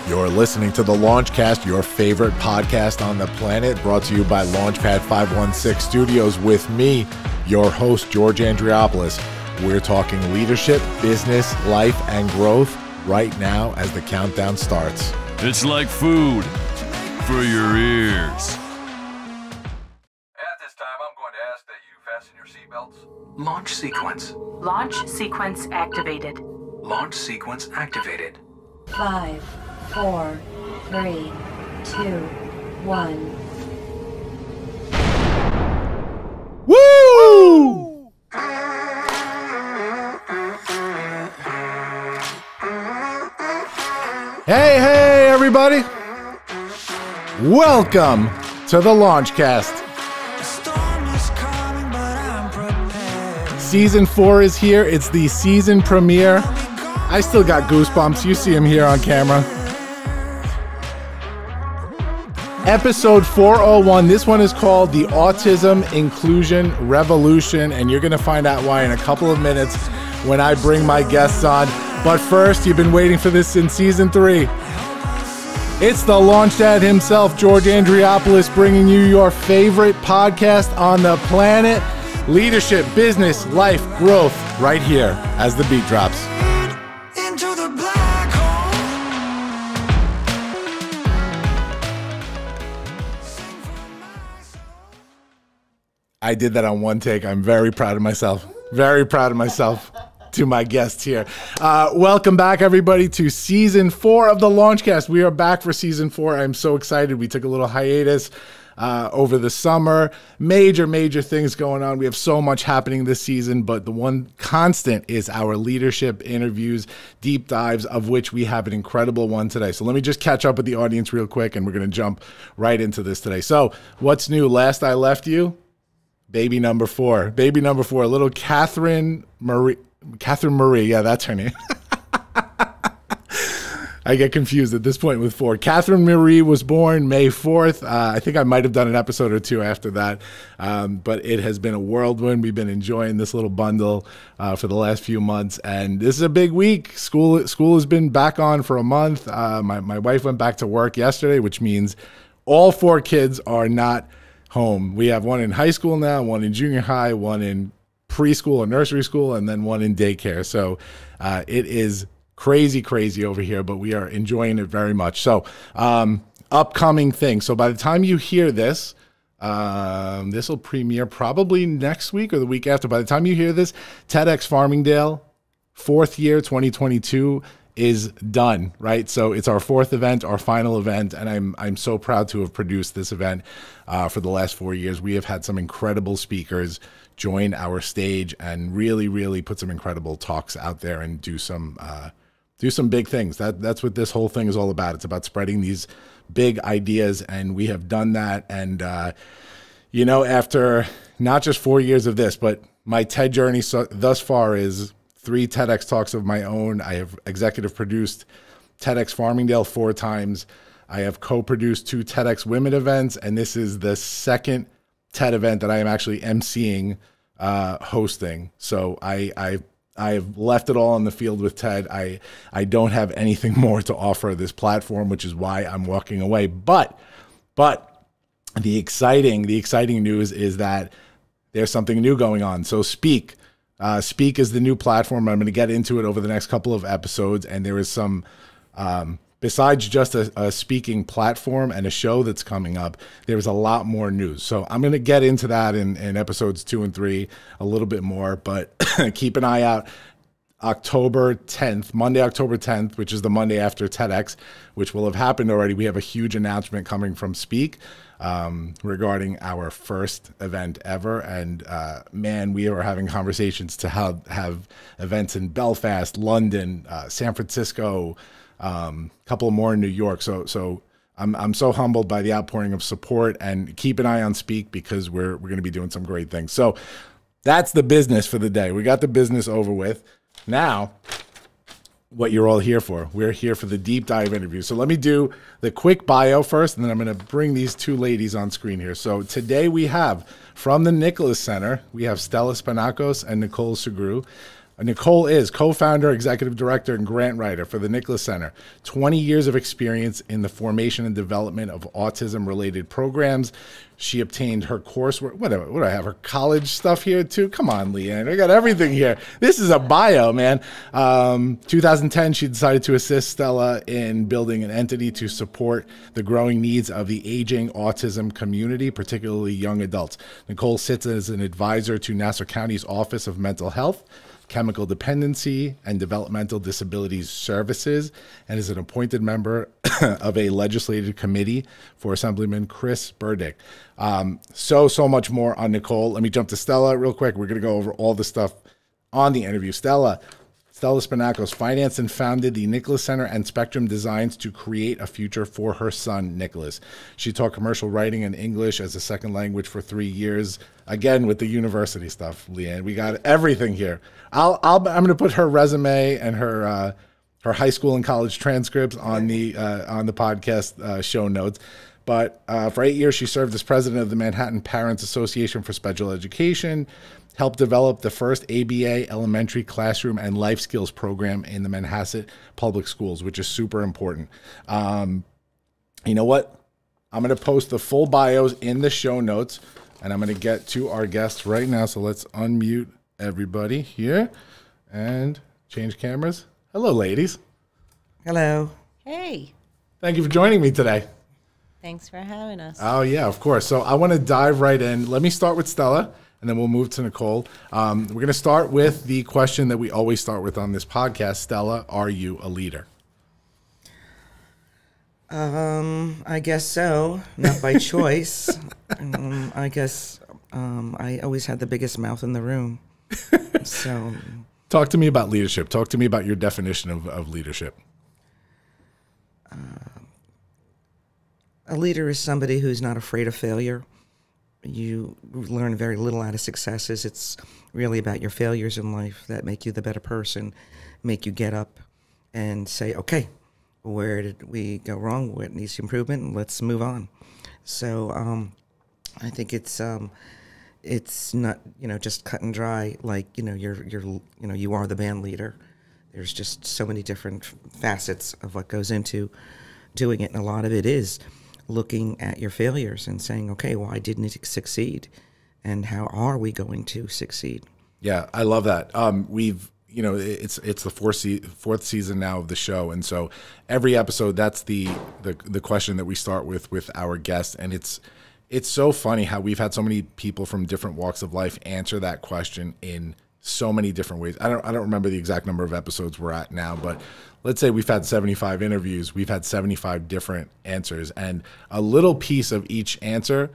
You're listening to the Launchcast, your favorite podcast on the planet, brought to you by Launchpad 516 Studios with me, your host, George Andriopoulos. We're talking leadership, business, life, and growth right now as the countdown starts. It's like food for your ears. At this time, I'm going to ask that you fasten your seatbelts. Launch sequence. Launch sequence activated. Launch sequence activated. 5, 4, 3, 2, 1. Woo! Hey, everybody. Welcome to the Launchcast. Season 4 is here. It's the season premiere. I still got goosebumps. You see him here on camera. Episode 401. This one is called the Autism Inclusion Revolution, and you're going to find out why in a couple of minutes when I bring my guests on. But first, you've been waiting for this in season 3. It's the LaunchDad himself, George Andriopoulos, bringing you your favorite podcast on the planet. Leadership, business, life, growth, right here as the beat drops. I did that on one take. I'm very proud of myself. Very proud of myself. To my guests here. Welcome back, everybody, to season 4 of the Launchcast. We are back for season 4. I'm so excited. We took a little hiatus over the summer. Major things going on. We have so much happening this season, but the one constant is our leadership interviews, deep dives, of which we have an incredible one today. So let me just catch up with the audience real quick, and we're going to jump right into this today. So what's new? Last I left you, baby number 4. Baby number 4, little Catherine Marie, yeah, that's her name. I get confused at this point with 4. Catherine Marie was born May 4th. I think I might have done an episode or 2 after that, but it has been a whirlwind. We've been enjoying this little bundle for the last few months, and this is a big week. School has been back on for a month. My wife went back to work yesterday, which means all 4 kids are not home. We have one in high school now, one in junior high, one in preschool or nursery school, and then one in daycare. So it is crazy over here, but we are enjoying it very much. So upcoming things. So by the time you hear this, this will premiere probably next week or the week after. By the time you hear this, TEDx Farmingdale, 4th year, 2022 is done, right? So it's our 4th event, our final event, and I'm so proud to have produced this event for the last 4 years. We have had some incredible speakers join our stage and really put some incredible talks out there and do some big things. That's what this whole thing is all about. It's about spreading these big ideas, and we have done that. And you know, after not just 4 years of this, but my TED journey thus far is 3 TEDx talks of my own. I have executive produced TEDx Farmingdale 4 times. I have co-produced 2 TEDx Women events, and this is the 2nd TED event that I am actually emceeing, hosting. So I have left it all on the field with TED. I don't have anything more to offer this platform, which is why I'm walking away. But the exciting news is that there's something new going on. So Speak is the new platform. I'm going to get into it over the next couple of episodes, and there is some besides just a speaking platform and a show that's coming up, there's a lot more news. So I'm going to get into that in episodes 2 and 3 a little bit more, but keep an eye out. October 10th, Monday, October 10th, which is the Monday after TEDx, which will have happened already. We have a huge announcement coming from Speak regarding our first event ever. And man, we are having conversations to have events in Belfast, London, San Francisco, couple more in New York. So I'm so humbled by the outpouring of support, and keep an eye on Speak because we're going to be doing some great things. So that's the business for the day. We got the business over with. Now, what you're all here for. We're here for the deep dive interview. So let me do the quick bio first, and then I'm going to bring these 2 ladies on screen here. So today we have, from the Nicholas Center, we have Stella Spanakos and Nicole Sugrue. Nicole is co-founder, executive director, and grant writer for the Nicholas Center. 20 years of experience in the formation and development of autism-related programs. She obtained her coursework. What do I have? Her college stuff here too? Come on, Leanne. I got everything here. This is a bio, man. 2010, she decided to assist Stella in building an entity to support the growing needs of the aging autism community, particularly young adults. Nicole sits as an advisor to Nassau County's Office of Mental Health, Chemical Dependency, and Developmental Disabilities Services, and is an appointed member of a legislative committee for Assemblyman Chris Burdick. So much more on Nicole. Let me jump to Stella real quick. We're going to go over all the stuff on the interview. Stella Spanakos financed and founded the Nicholas Center and Spectrum Designs to create a future for her son, Nicholas. She taught commercial writing and English as a second language for 3 years. Again, with the university stuff, Leanne. We got everything here. I'm going to put her resume and her high school and college transcripts on the podcast show notes. But for 8 years, she served as president of the Manhattan Parents Association for Special Education, helped develop the first ABA elementary classroom and life skills program in the Manhasset Public Schools, which is super important. You know what? I'm going to post the full bios in the show notes, and I'm going to get to our guests right now. So let's unmute everybody here and change cameras. Hello, ladies. Hello. Hey, Thank you for joining me today. thanks for having us. Oh, yeah, of course. So I want to dive right in. Let me start with Stella, and then we'll move to Nicole. We're going to start with the question that we always start with on this podcast. Stella, are you a leader? I guess so. Not by choice. I guess I always had the biggest mouth in the room. So, Talk to me about leadership. Talk to me about your definition of leadership. a leader is somebody who's not afraid of failure. You learn very little out of successes. It's really about your failures in life that make you the better person, make you get up and say, okay, where did we go wrong? What needs improvement? And let's move on. So I think it's not, just cut and dry. Like, you are the band leader. There's just so many different facets of what goes into doing it. And a lot of it is looking at your failures and saying, okay, why didn't it succeed? And how are we going to succeed? Yeah, I love that. It's the fourth season now of the show. And so every episode, that's the question that we start with our guests. And it's so funny how we've had so many people from different walks of life answer that question in so many different ways. I don't remember the exact number of episodes we're at now, but let's say we've had 75 interviews. We've had 75 different answers, and a little piece of each answer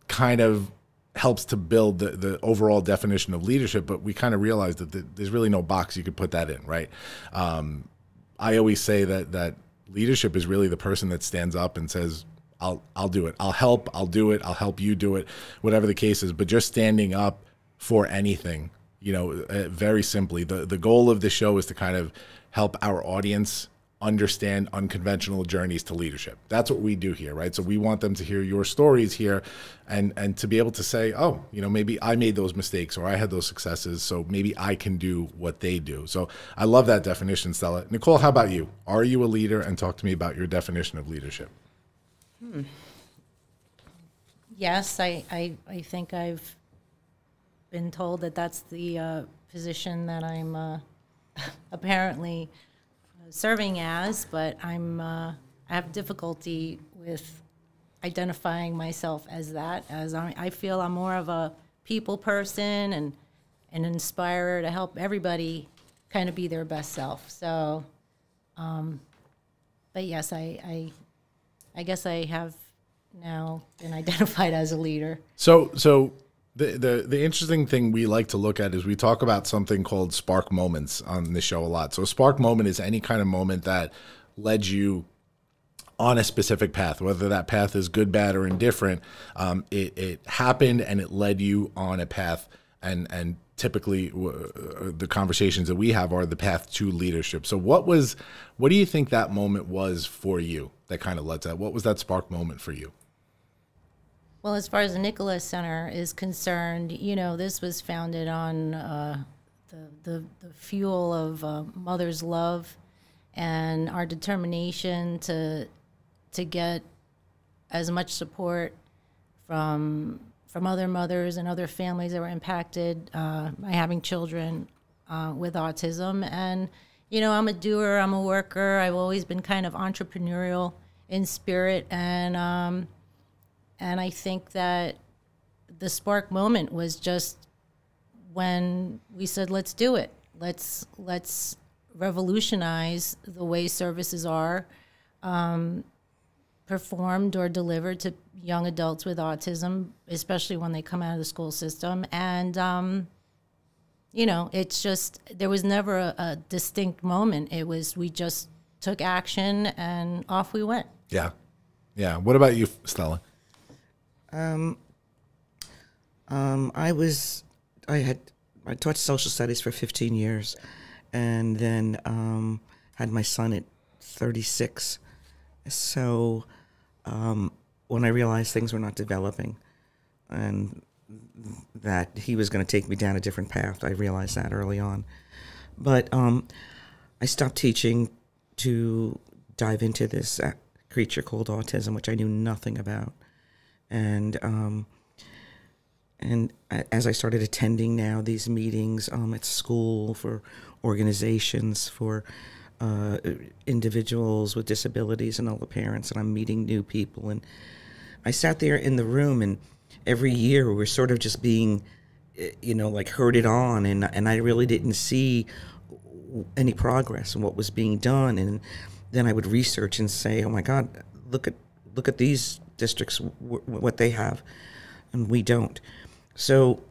kind of helps to build the overall definition of leadership. But we kind of realized that there's really no box you could put that in, right? I always say that leadership is really the person that stands up and says, I'll do it. I'll help. I'll do it. I'll help you do it, whatever the case is. But just standing up for anything, very simply, the goal of the show is to kind of help our audience understand unconventional journeys to leadership. That's what we do here, right? So we want them to hear your stories here and to be able to say, oh, maybe I made those mistakes or I had those successes, so maybe I can do what they do. So I love that definition, Stella. Nicole, how about you? Are you a leader? And talk to me about your definition of leadership. Yes, I think I've been told that that's the position that I'm apparently serving as, but I have difficulty with identifying myself as that. As I feel I'm more of a people person and an inspirer to help everybody kind of be their best self. So, but yes, I guess I have now been identified as a leader. So the interesting thing we like to look at is we talk about something called spark moments on the show a lot. So a spark moment is any kind of moment that led you on a specific path, whether that path is good, bad, or indifferent. It happened and it led you on a path, and typically the conversations that we have are the path to leadership. So what do you think that moment was for you that kind of led to that? What was that spark moment for you? Well, as far as the Nicholas Center is concerned, this was founded on the fuel of mother's love and our determination to get as much support from other mothers and other families that were impacted by having children with autism. And, you know, I'm a doer, I'm a worker. I've always been kind of entrepreneurial in spirit. And I think that the spark moment was just when we said, let's do it. Let's revolutionize the way services are performed or delivered to young adults with autism, especially when they come out of the school system. And, you know, it's just, there was never a distinct moment. It was, we just took action and off we went. Yeah. Yeah. What about you, Stella? I taught social studies for 15 years and then had my son at 36. So when I realized things were not developing and that he was going to take me down a different path, I realized that early on. But I stopped teaching to dive into this creature called autism, which I knew nothing about. And as I started attending now these meetings at school for organizations, for individuals with disabilities and all the parents, and I'm meeting new people. And I sat there in the room, and every year we're sort of just being, you know, like herded on, and I really didn't see any progress in what was being done. And then I would research and say, oh my God, look at these districts, what they have, and we don't. So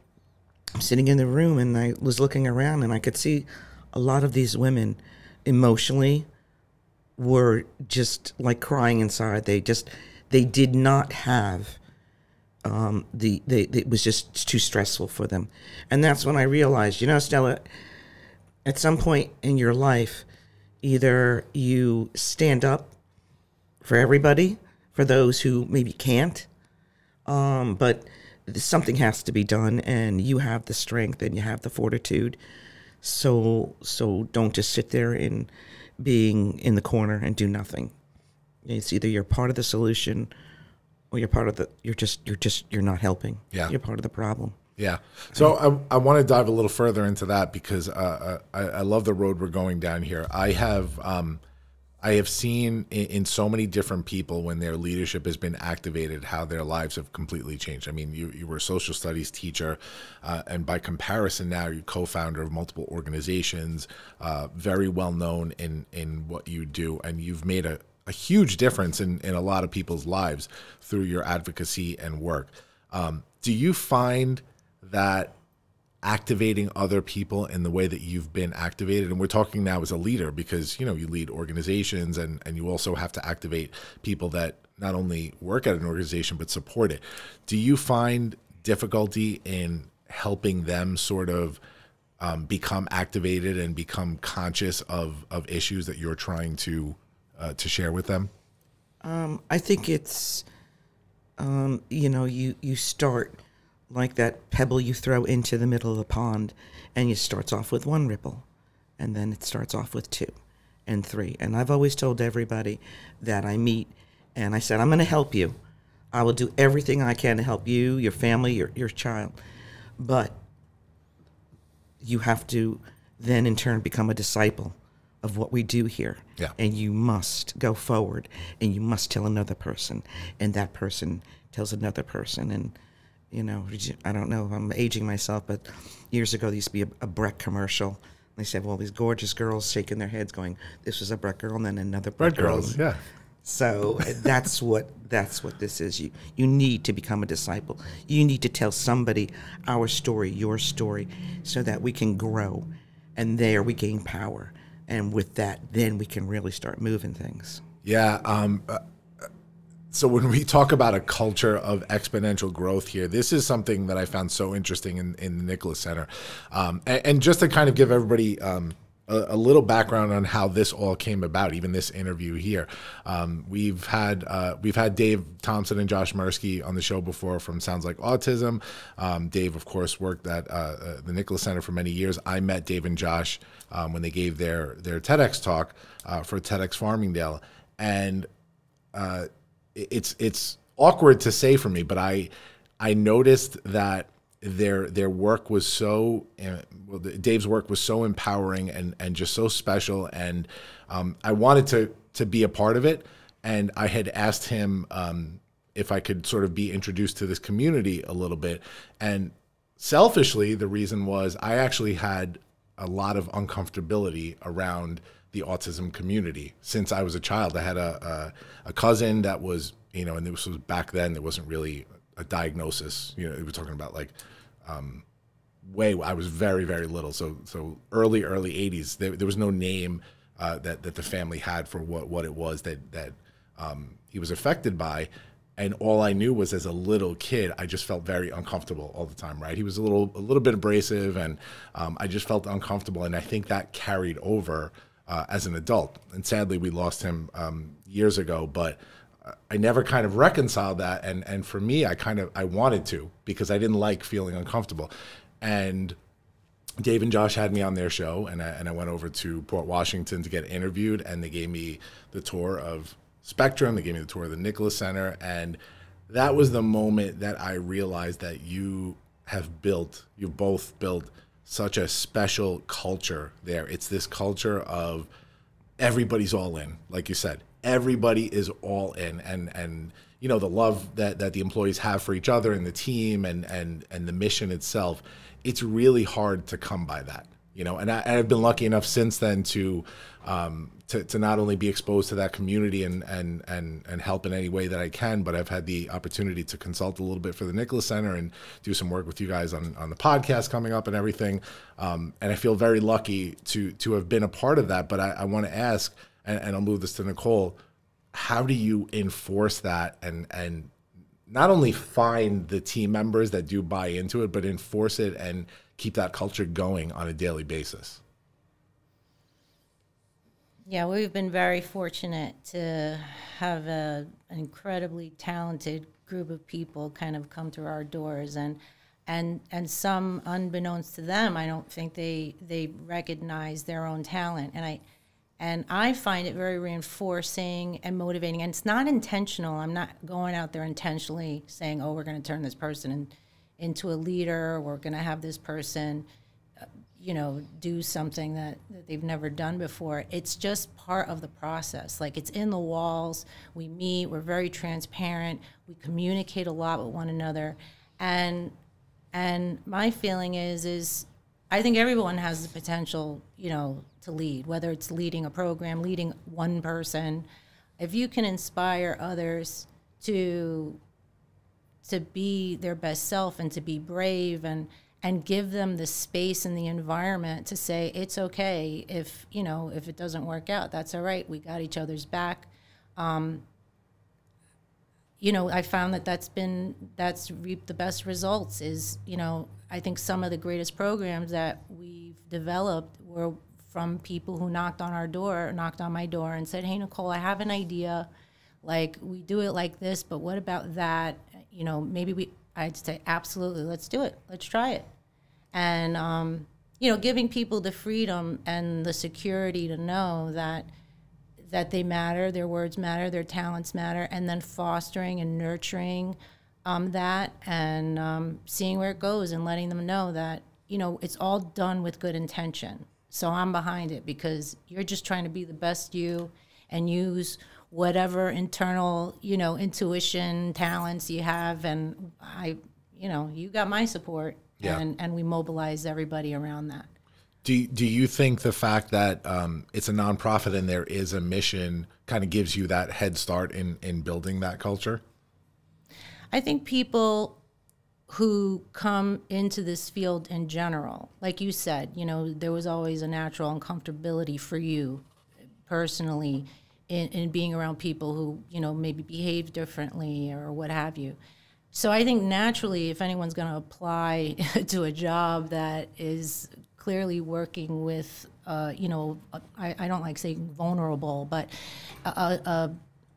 I'm sitting in the room, and I was looking around, and I could see a lot of these women emotionally were just like crying inside. They did not have it was just too stressful for them. And that's when I realized, you know, Stella, at some point in your life, either you stand up for everybody, for those who maybe can't, but something has to be done, and you have the strength and you have the fortitude. So don't just sit there in being in the corner and do nothing. It's either you're part of the solution or you're part of the, you're not helping. Yeah. You're part of the problem. Yeah. So I want to dive a little further into that because I love the road we're going down here. I have seen in so many different people when their leadership has been activated, how their lives have completely changed. I mean, you were a social studies teacher, and by comparison now you're co-founder of multiple organizations, very well known in what you do, and you've made a huge difference in a lot of people's lives through your advocacy and work. Do you find that activating other people in the way that you've been activated, and we're talking now as a leader because, you know, you lead organizations and you also have to activate people that not only work at an organization but support it. Do you find difficulty in helping them sort of become activated and become conscious of issues that you're trying to share with them? I think it's, you know, you start like that pebble you throw into the middle of the pond, and it starts off with one ripple, and then it starts off with 2 and 3. And I've always told everybody that I meet, and I said, I'm going to help you. I will do everything I can to help you, your family, your child. But you have to then in turn become a disciple of what we do here. Yeah. And you must go forward, and you must tell another person, and that person tells another person. And you know, I don't know if I'm aging myself, but years ago there used to be a Breck commercial. They said, well, these gorgeous girls shaking their heads going, this was a Breck girl, and then another Breck girl. Yeah. So that's what this is. You need to become a disciple. You need to tell somebody our story, your story, so that we can grow, and there we gain power. And with that, then we can really start moving things. Yeah. So when we talk about a culture of exponential growth here, this is something that I found so interesting in the Nicholas Center. And just to kind of give everybody a little background on how this all came about, even this interview here. We've had Dave Thompson and Josh Mirsky on the show before from Sounds Like Autism. Dave, of course, worked at the Nicholas Center for many years. I met Dave and Josh when they gave their TEDx talk for TEDx Farmingdale, and it's awkward to say for me, but I noticed that their work was so Dave's work was so empowering and just so special, and I wanted to be a part of it, and I had asked him if I could sort of be introduced to this community a little bit. And selfishly, the reason was I actually had a lot of uncomfortability around the autism community since I was a child. I had a cousin that was, and this was back then, there wasn't really a diagnosis. We're talking about like I was very, very little. So early 80s, there was no name that the family had for what it was that he was affected by. And all I knew was, as a little kid, I just felt very uncomfortable all the time, right? He was a little bit abrasive, and I just felt uncomfortable. And I think that carried over as an adult. And sadly, we lost him years ago, but I never kind of reconciled that. And for me, I wanted to, because I didn't like feeling uncomfortable. And Dave and Josh had me on their show, and I went over to Port Washington to get interviewed, and they gave me the tour of Spectrum. They gave me the tour of the Nicholas Center, and that was the moment that I realized that you've both built such a special culture there. It's this culture of everybody's all in, like you said. Everybody is all in, and the love that the employees have for each other and the team and the mission itself. It's really hard to come by that, And I've been lucky enough since then to not only be exposed to that community and help in any way that I can, but I've had the opportunity to consult a little bit for the Nicholas Center and do some work with you guys on the podcast coming up and everything. And I feel very lucky to have been a part of that. But I want to ask, and I'll move this to Nicole, how do you enforce that and not only find the team members that do buy into it, but enforce it and keep that culture going on a daily basis? Yeah, we've been very fortunate to have an incredibly talented group of people kind of come through our doors, and some, unbeknownst to them, I don't think they recognize their own talent, and I find it very reinforcing and motivating. And it's not intentional. I'm not going out there intentionally saying, "Oh, we're going to turn this person into a leader. We're going to have this person do something that they've never done before." It's just part of the process. Like, it's in the walls. We meet. We're very transparent. We communicate a lot with one another. And my feeling is I think everyone has the potential, to lead, whether it's leading a program, leading one person. If you can inspire others to be their best self and to be brave and give them the space and the environment to say, it's okay if it doesn't work out, that's all right. We got each other's back. I found that's reaped the best results is, I think some of the greatest programs that we've developed were from people who knocked on my door and said, "Hey, Nicole, I have an idea. Like, we do it like this, but what about that? I'd say, absolutely, let's do it. Let's try it." And, giving people the freedom and the security to know that they matter, their words matter, their talents matter, and then fostering and nurturing that and seeing where it goes and letting them know that, it's all done with good intention. So I'm behind it because you're just trying to be the best you and use whatever internal, intuition, talents you have. And you got my support. Yeah. And we mobilize everybody around that. Do you think the fact that it's a nonprofit and there is a mission kind of gives you that head start in building that culture? I think people who come into this field in general, like you said, there was always a natural uncomfortability for you personally in being around people who, maybe behave differently or what have you. So I think naturally, if anyone's going to apply to a job that is clearly working with you know, I don't like saying vulnerable, but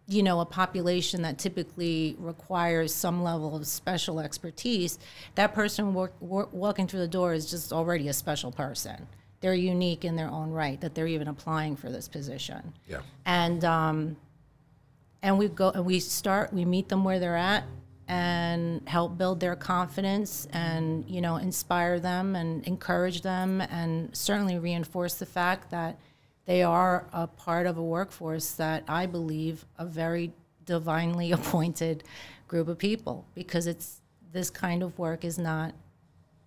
you know, a population that typically requires some level of special expertise, that person walking through the door is just already a special person. They're unique in their own right, that they're even applying for this position. Yeah. And we go and we meet them where they're at and help build their confidence and, you know, inspire them and encourage them and certainly reinforce the fact that they are a part of a workforce that I believe a very divinely appointed group of people, because this kind of work is not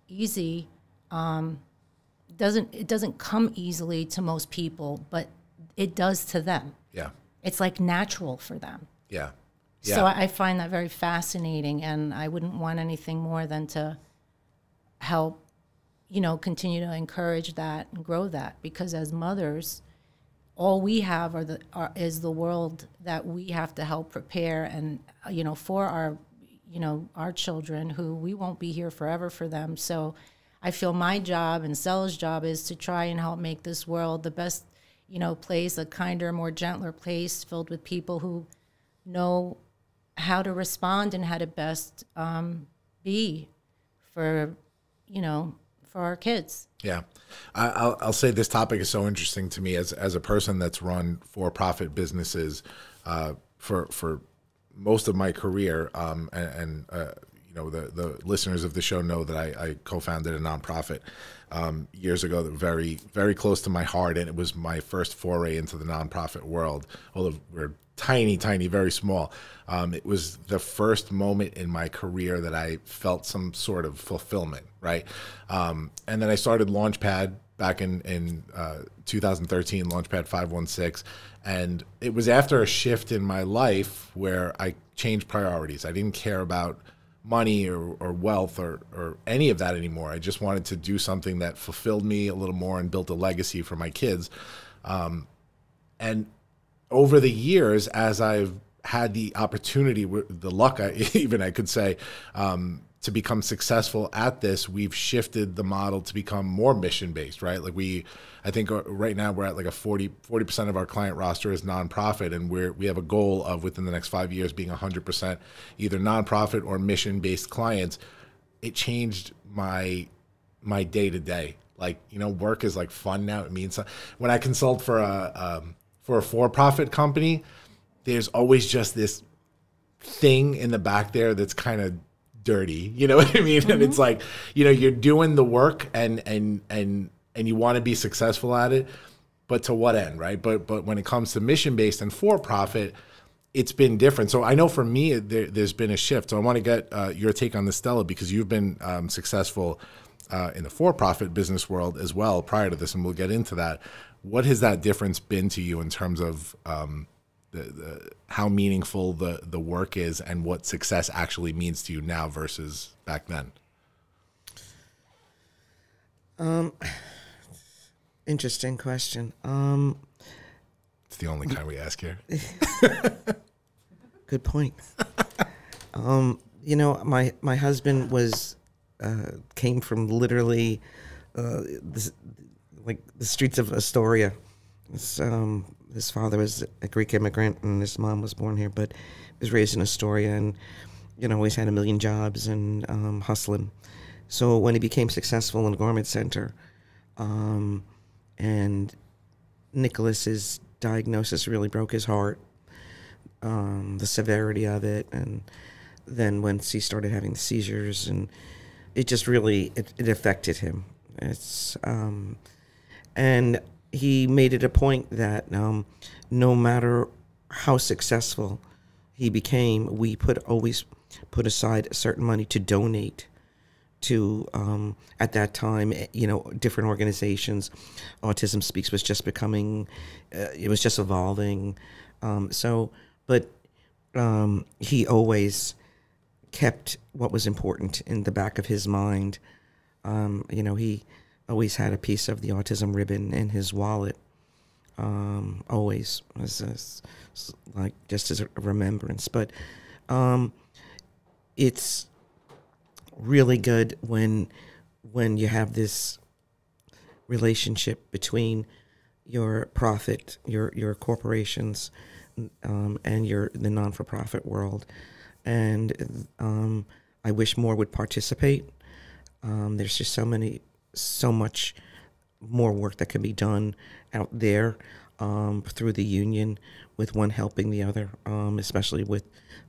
easy. It doesn't come easily to most people, but it does to them. Yeah. It's like natural for them. Yeah. Yeah. So I find that very fascinating, and I wouldn't want anything more than to help, you know, continue to encourage that and grow that, because as mothers, all we have is the world that we have to help prepare and, you know, for our, you know, our children, who we won't be here forever for them. So I feel my job and Stella's job is to try and help make this world the best, you know, place, a kinder, more gentler place filled with people who know how to respond and how to best be for, you know, for our kids. Yeah. I'll say this topic is so interesting to me as a person that's run for-profit businesses for most of my career. And you know, the listeners of the show know that I co-founded a nonprofit years ago that very, very close to my heart. And it was my first foray into the nonprofit world. Although we're tiny, very small. It was the first moment in my career that I felt some sort of fulfillment, right? And then I started LaunchPad back in 2013, LaunchPad 516. And it was after a shift in my life where I changed priorities. I didn't care about money or wealth or any of that anymore. I just wanted to do something that fulfilled me a little more and built a legacy for my kids. And over the years, as I've had the opportunity, the luck, I could say, to become successful at this, we've shifted the model to become more mission-based, right? Like I think right now we're at like a 40% of our client roster is nonprofit, and we have a goal of within the next 5 years being 100% either nonprofit or mission-based clients. It changed my day-to-day. Like, you know, work is like fun now. It means when I consult for a for-profit company, there's always just this thing in the back there that's kind of dirty, you know what I mean? Mm-hmm. And it's like, you know, you're doing the work and you want to be successful at it, but to what end, right? But when it comes to mission-based and for-profit, it's been different. So I know for me, there's been a shift. So I want to get your take on this, Stella, because you've been successful in the for-profit business world as well prior to this, and we'll get into that. What has that difference been to you in terms of how meaningful the work is and what success actually means to you now versus back then? Interesting question. It's the only kind we ask here. Good point. You know, my husband came from literally like the streets of Astoria. His father was a Greek immigrant and his mom was born here, but was raised in Astoria, and, you know, always had a million jobs and hustling. So when he became successful in a garment center, and Nicholas's diagnosis really broke his heart, the severity of it, and then once he started having the seizures, and it just really it affected him. And he made it a point that no matter how successful he became, we always put aside a certain money to donate to, at that time, you know, different organizations. Autism Speaks was just becoming, it was just evolving. But he always kept what was important in the back of his mind. You know, he always had a piece of the autism ribbon in his wallet, always, like just as a remembrance. But it's really good when you have this relationship between your profit, your corporations, and the non-for-profit world. And I wish more would participate. There's just so much more work that can be done out there through the union, with one helping the other, especially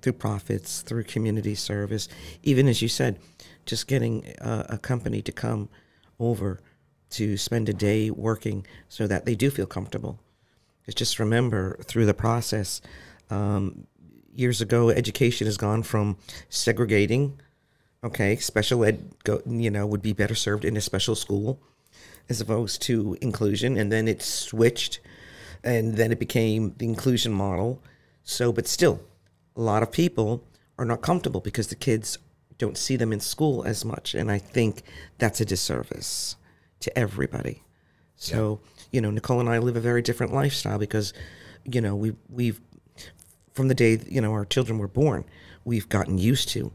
through profits, through community service. Even as you said, just getting a company to come over to spend a day working so that they do feel comfortable. Because just remember, through the process, years ago, education has gone from segregating, okay, special ed, would be better served in a special school, as opposed to inclusion, and then it switched, and then it became the inclusion model. So, but still, a lot of people are not comfortable because the kids don't see them in school as much, and I think that's a disservice to everybody. So, Nicole and I live a very different lifestyle because, we've from the day, our children were born, we've gotten used to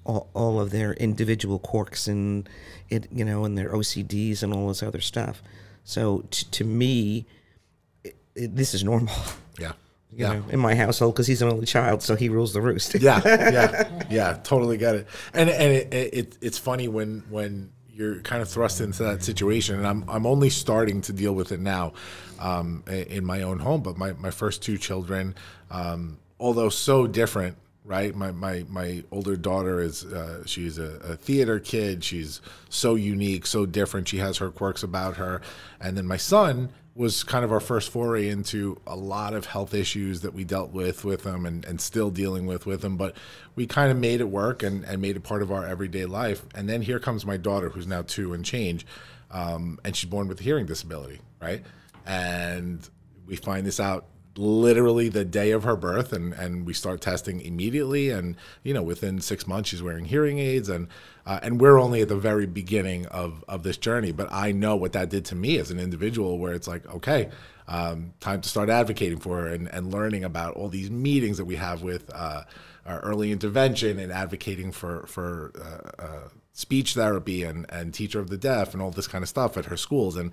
all of their individual quirks and their OCDs and all this other stuff. So to me, this is normal. Yeah. In my household, because he's an only child, so he rules the roost. Yeah, totally get it. And it's funny when you're kind of thrust into that situation, and I'm only starting to deal with it now in my own home. But my first two children, although so different, right? My older daughter is she's a theater kid. She's so unique, so different. She has her quirks about her. And then my son was kind of our first foray into a lot of health issues that we dealt with him and still dealing with him. But we kind of made it work and made it part of our everyday life. And then here comes my daughter, who's now 2 and change, and she's born with a hearing disability, right? And we find this out literally the day of her birth, and we start testing immediately, and within 6 months she's wearing hearing aids, and we're only at the very beginning of this journey. But I know what that did to me as an individual, where it's like, okay, time to start advocating for her and learning about all these meetings that we have with our early intervention and advocating for speech therapy and teacher of the deaf and all this kind of stuff at her schools. And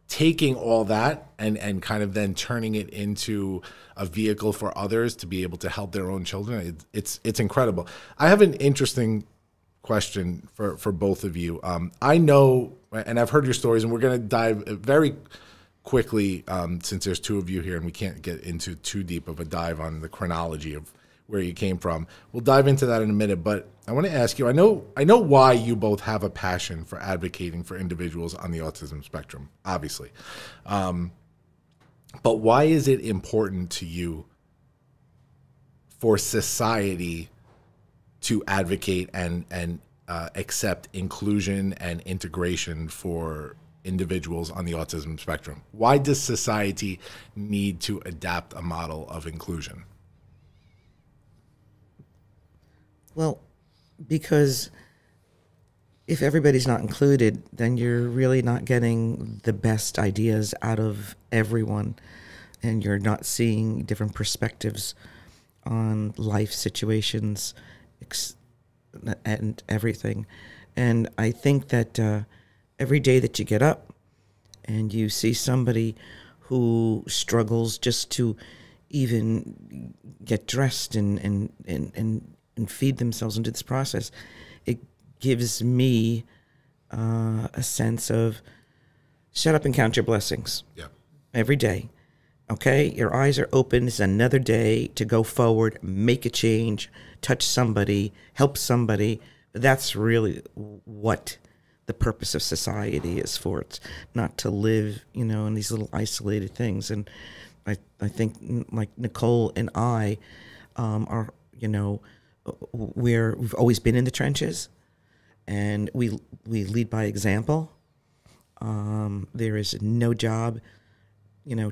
taking all that and kind of then turning it into a vehicle for others to be able to help their own children, it's incredible. I have an interesting question for both of you. I know, and I've heard your stories, and we're going to dive very quickly, since there's 2 of you here and we can't get into too deep of a dive on the chronology of where you came from. We'll dive into that in a minute, but I want to ask you, I know why you both have a passion for advocating for individuals on the autism spectrum, obviously. But why is it important to you for society to advocate and accept inclusion and integration for individuals on the autism spectrum? Why does society need to adapt a model of inclusion? Well, because if everybody's not included, then you're really not getting the best ideas out of everyone, and you're not seeing different perspectives on life situations and everything. And I think that every day that you get up and you see somebody who struggles just to even get dressed and feed themselves into this process, it gives me a sense of shut up and count your blessings. Yeah. Every day. Okay? Your eyes are open. It's another day to go forward, make a change, touch somebody, help somebody. That's really what the purpose of society is for. It's not to live, in these little isolated things. And I think like Nicole and I are, we've always been in the trenches, and we lead by example. There is no job,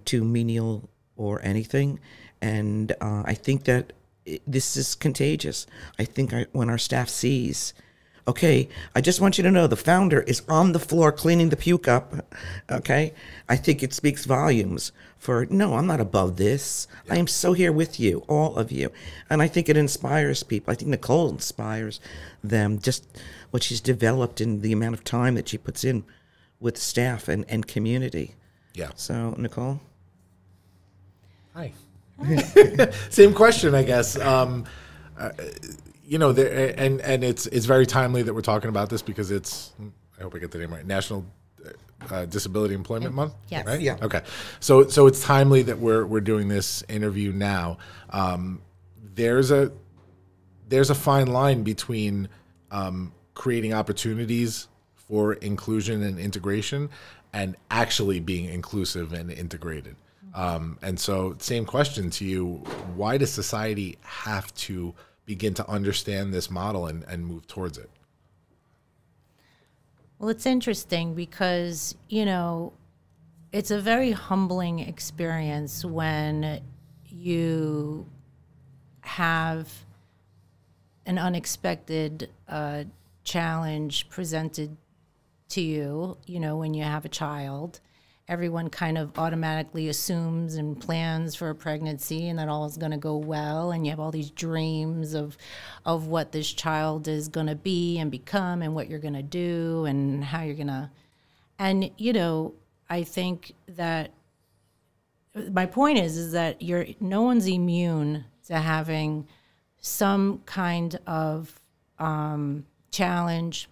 too menial or anything, and I think that this is contagious. I think when our staff sees Okay, I just want you to know the founder is on the floor cleaning the puke up. Okay, I think it speaks volumes for, no, I'm not above this. I am so here with you, all of you. And I think it inspires people. I think Nicole inspires them, just what she's developed in the amount of time that she puts in with staff and community. Yeah. So, Nicole? Hi. Same question, I guess. You know, and it's very timely that we're talking about this because it's, I hope I get the name right, National Disability Employment Month. Yes. Right? Yeah. Okay. So it's timely that we're doing this interview now. There's a fine line between creating opportunities for inclusion and integration and actually being inclusive and integrated. And so same question to you, why does society have to begin to understand this model and move towards it? Well, it's interesting because, you know, it's a very humbling experience when you have an unexpected challenge presented to you, you know, when you have a child. Everyone kind of automatically assumes and plans for a pregnancy and that all is going to go well, and you have all these dreams of what this child is going to be and become and what you're going to do and how you're going to, and you know, I think that my point is that no one's immune to having some kind of challenge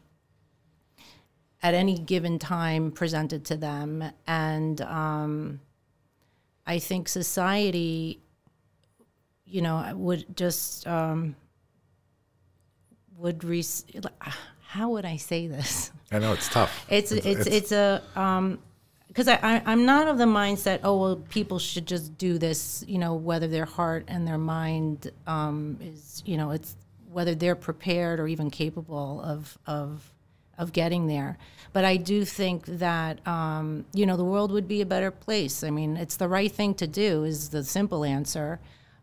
at any given time presented to them. And I think society, you know, would just, how would I say this? I know it's tough. It's a, because I'm not of the mindset, oh, well, people should just do this, you know, whether their heart and their mind is, you know, it's whether they're prepared or even capable of getting there. But I do think that, you know, the world would be a better place. I mean, it's the right thing to do is the simple answer,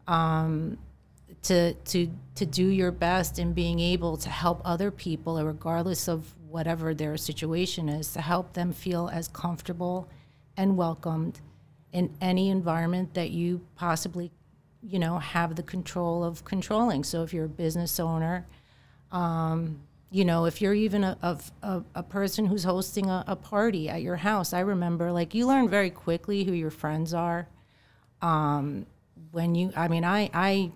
to do your best in being able to help other people, regardless of whatever their situation is, to help them feel as comfortable and welcomed in any environment that you possibly, you know, have the control of controlling. So if you're a business owner, you know, if you're even a person who's hosting a party at your house, I remember, like, you learn very quickly who your friends are. When you, I mean, I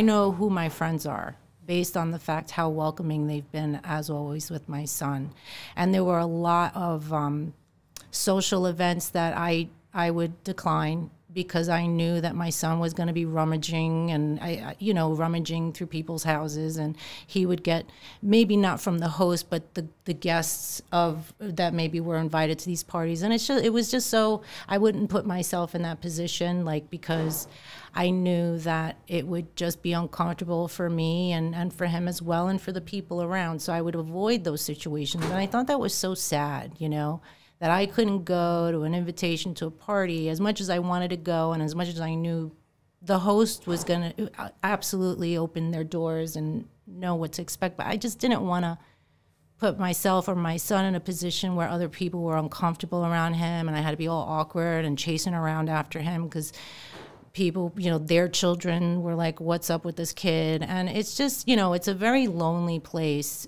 know who my friends are based on the fact how welcoming they've been, as always, with my son. And there were a lot of social events that I would decline because I knew that my son was going to be rummaging and rummaging through people's houses, and he would get, maybe not from the host, but the guests of that maybe were invited to these parties. And it was just so, I wouldn't put myself in that position, like, because I knew that it would just be uncomfortable for me and for him as well, and for the people around. So I would avoid those situations. And I thought that was so sad, you know, that I couldn't go to an invitation to a party as much as I wanted to go and as much as I knew the host was going to absolutely open their doors and know what to expect. But I just didn't want to put myself or my son in a position where other people were uncomfortable around him and I had to be all awkward and chasing around after him because people, you know, their children were like, what's up with this kid? And it's just, you know, it's a very lonely place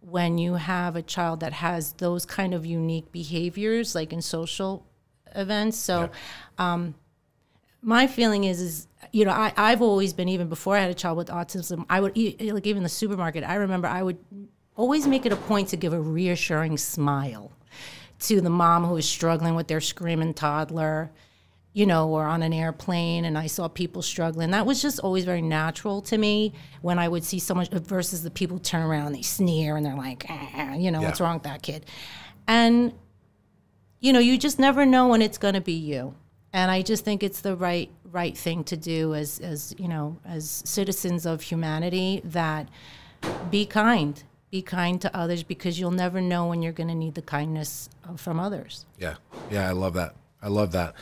when you have a child that has those kind of unique behaviors, like in social events. So my feeling is, you know, I've always been, even before I had a child with autism, I would, like, even the supermarket, I remember I would always make it a point to give a reassuring smile to the mom who was struggling with their screaming toddler, you know, or on an airplane, and I saw people struggling. That was just always very natural to me when I would see someone, versus the people turn around and they sneer and they're like, you know, what's wrong with that kid? And, you know, you just never know when it's going to be you. And I just think it's the right thing to do as you know, as citizens of humanity, that be kind to others, because you'll never know when you're going to need the kindness from others. Yeah, I love that. I love that.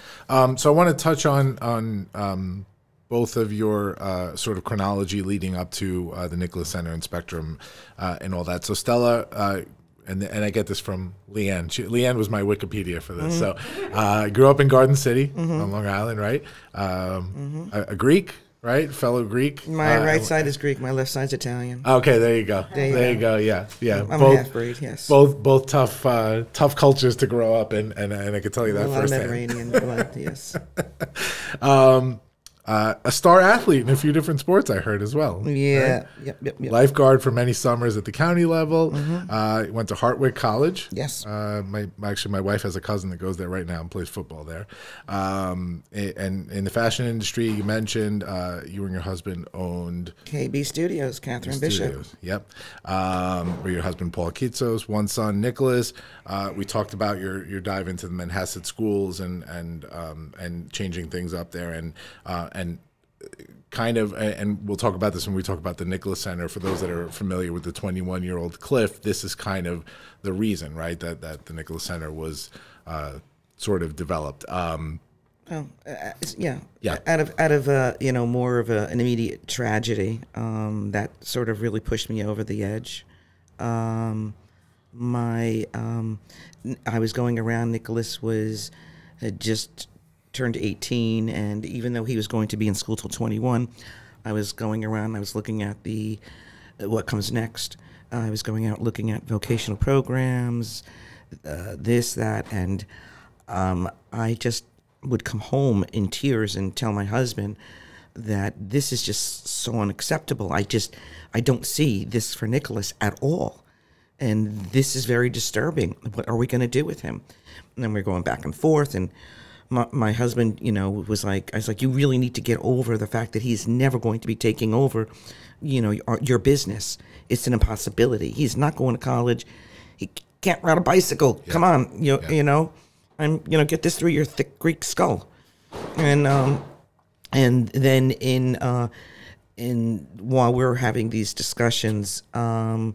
So I want to touch on both of your sort of chronology leading up to the Nicholas Center and Spectrum and all that. So Stella, and I get this from Leanne. Leanne was my Wikipedia for this. So I grew up in Garden City on Long Island, right? A Greek, right? Fellow Greek. My right side is Greek. My left side's Italian. Okay, there you go. There you go. Yeah. I'm a half-breed, yes. Both tough cultures to grow up in, and I can tell you that a lot of firsthand. Mediterranean blood, yes. A star athlete in a few different sports, I heard as well. Yeah. Right? Yep. Lifeguard for many summers at the county level. Went to Hartwick College. Yes. My wife has a cousin that goes there right now and plays football there. And in the fashion industry, you mentioned you and your husband owned KB Studios, Catherine Bishop. Yep. Where your husband Paul Kitsos, one son Nicholas. We talked about your dive into the Manhasset schools and changing things up there and kind of, and we'll talk about this when we talk about the Nicholas Center. For those that are familiar with the 21-year-old Cliff, this is kind of the reason, right, that the Nicholas Center was sort of developed. Yeah. Out of more of an immediate tragedy that sort of really pushed me over the edge. I was going around. Nicholas had just turned 18, and even though he was going to be in school till 21, I was going around. I was looking at what comes next. I was going out looking at vocational programs, this, that, and I just would come home in tears and tell my husband that this is just so unacceptable. I don't see this for Nicholas at all. And this is very disturbing. What are we going to do with him? And then we're going back and forth. And my husband, was like, I was like, you really need to get over the fact that he's never going to be taking over, your business. It's an impossibility. He's not going to college. He can't ride a bicycle. Yeah. Come on, I'm get this through your thick Greek skull. And then in while we're having these discussions, my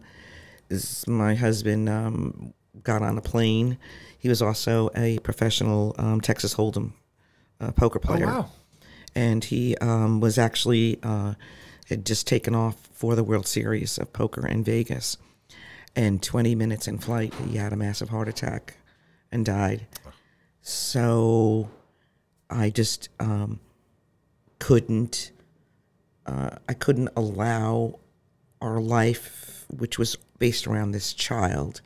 husband got on a plane. He was also a professional Texas Hold'em poker player. Oh, wow. And he was actually had just taken off for the World Series of Poker in Vegas. And 20 minutes in flight, he had a massive heart attack and died. So I just couldn't allow our life, which was based around this child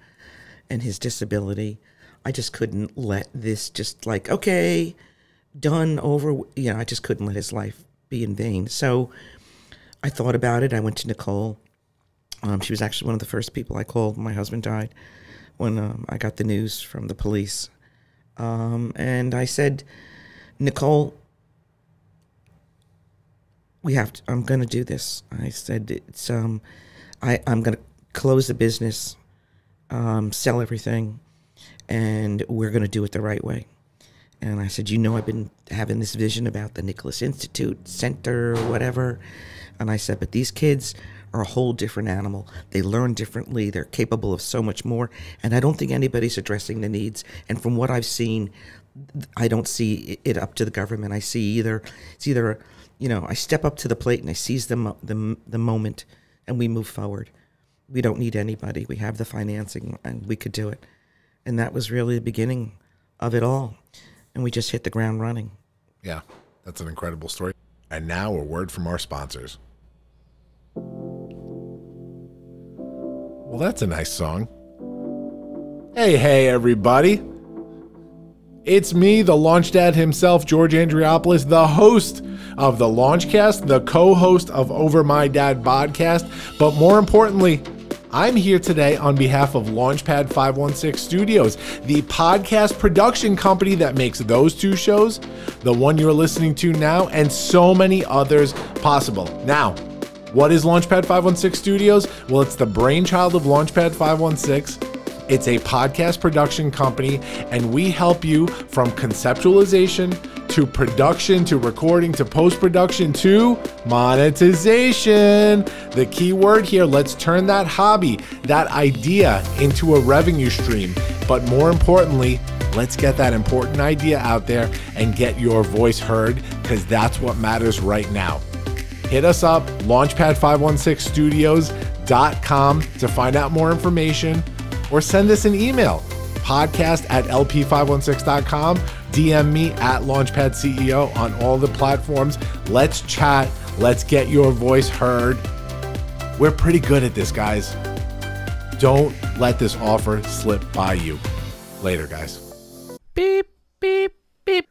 and his disability, I just couldn't let this just like, okay, done, over. I just couldn't let his life be in vain. So I thought about it. I went to Nicole. She was actually one of the first people I called when my husband died, when I got the news from the police. And I said, Nicole, I'm going to do this. I said, I'm going to close the business, sell everything, and we're going to do it the right way. And I said, I've been having this vision about the Nicholas Institute Center, whatever. And I said, but these kids are a whole different animal. They learn differently. They're capable of so much more. And I don't think anybody's addressing the needs. And from what I've seen, I don't see it up to the government. I see it's either I step up to the plate and I seize the moment and we move forward. We don't need anybody. We have the financing and we could do it. And that was really the beginning of it all. And we just hit the ground running. Yeah, that's an incredible story. And now a word from our sponsors. Well, that's a nice song. Hey, everybody. It's me, the LaunchDad himself, George Andriopoulos, the host of the Launchcast, the co-host of Over My Dad podcast. But more importantly, I'm here today on behalf of Launchpad 516 Studios, the podcast production company that makes those two shows, the one you're listening to now, and so many others possible. Now, what is Launchpad 516 Studios? Well, it's the brainchild of Launchpad 516. It's a podcast production company, and we help you from conceptualization to production to recording to post-production to monetization. The key word here, let's turn that hobby, that idea into a revenue stream. But more importantly, let's get that important idea out there and get your voice heard, because that's what matters right now. Hit us up, launchpad516studios.com to find out more information, or send us an email, podcast@lp516.com. DM me at LaunchpadCEO on all the platforms. Let's chat. Let's get your voice heard. We're pretty good at this, guys. Don't let this offer slip by you. Later, guys. Beep, beep, beep.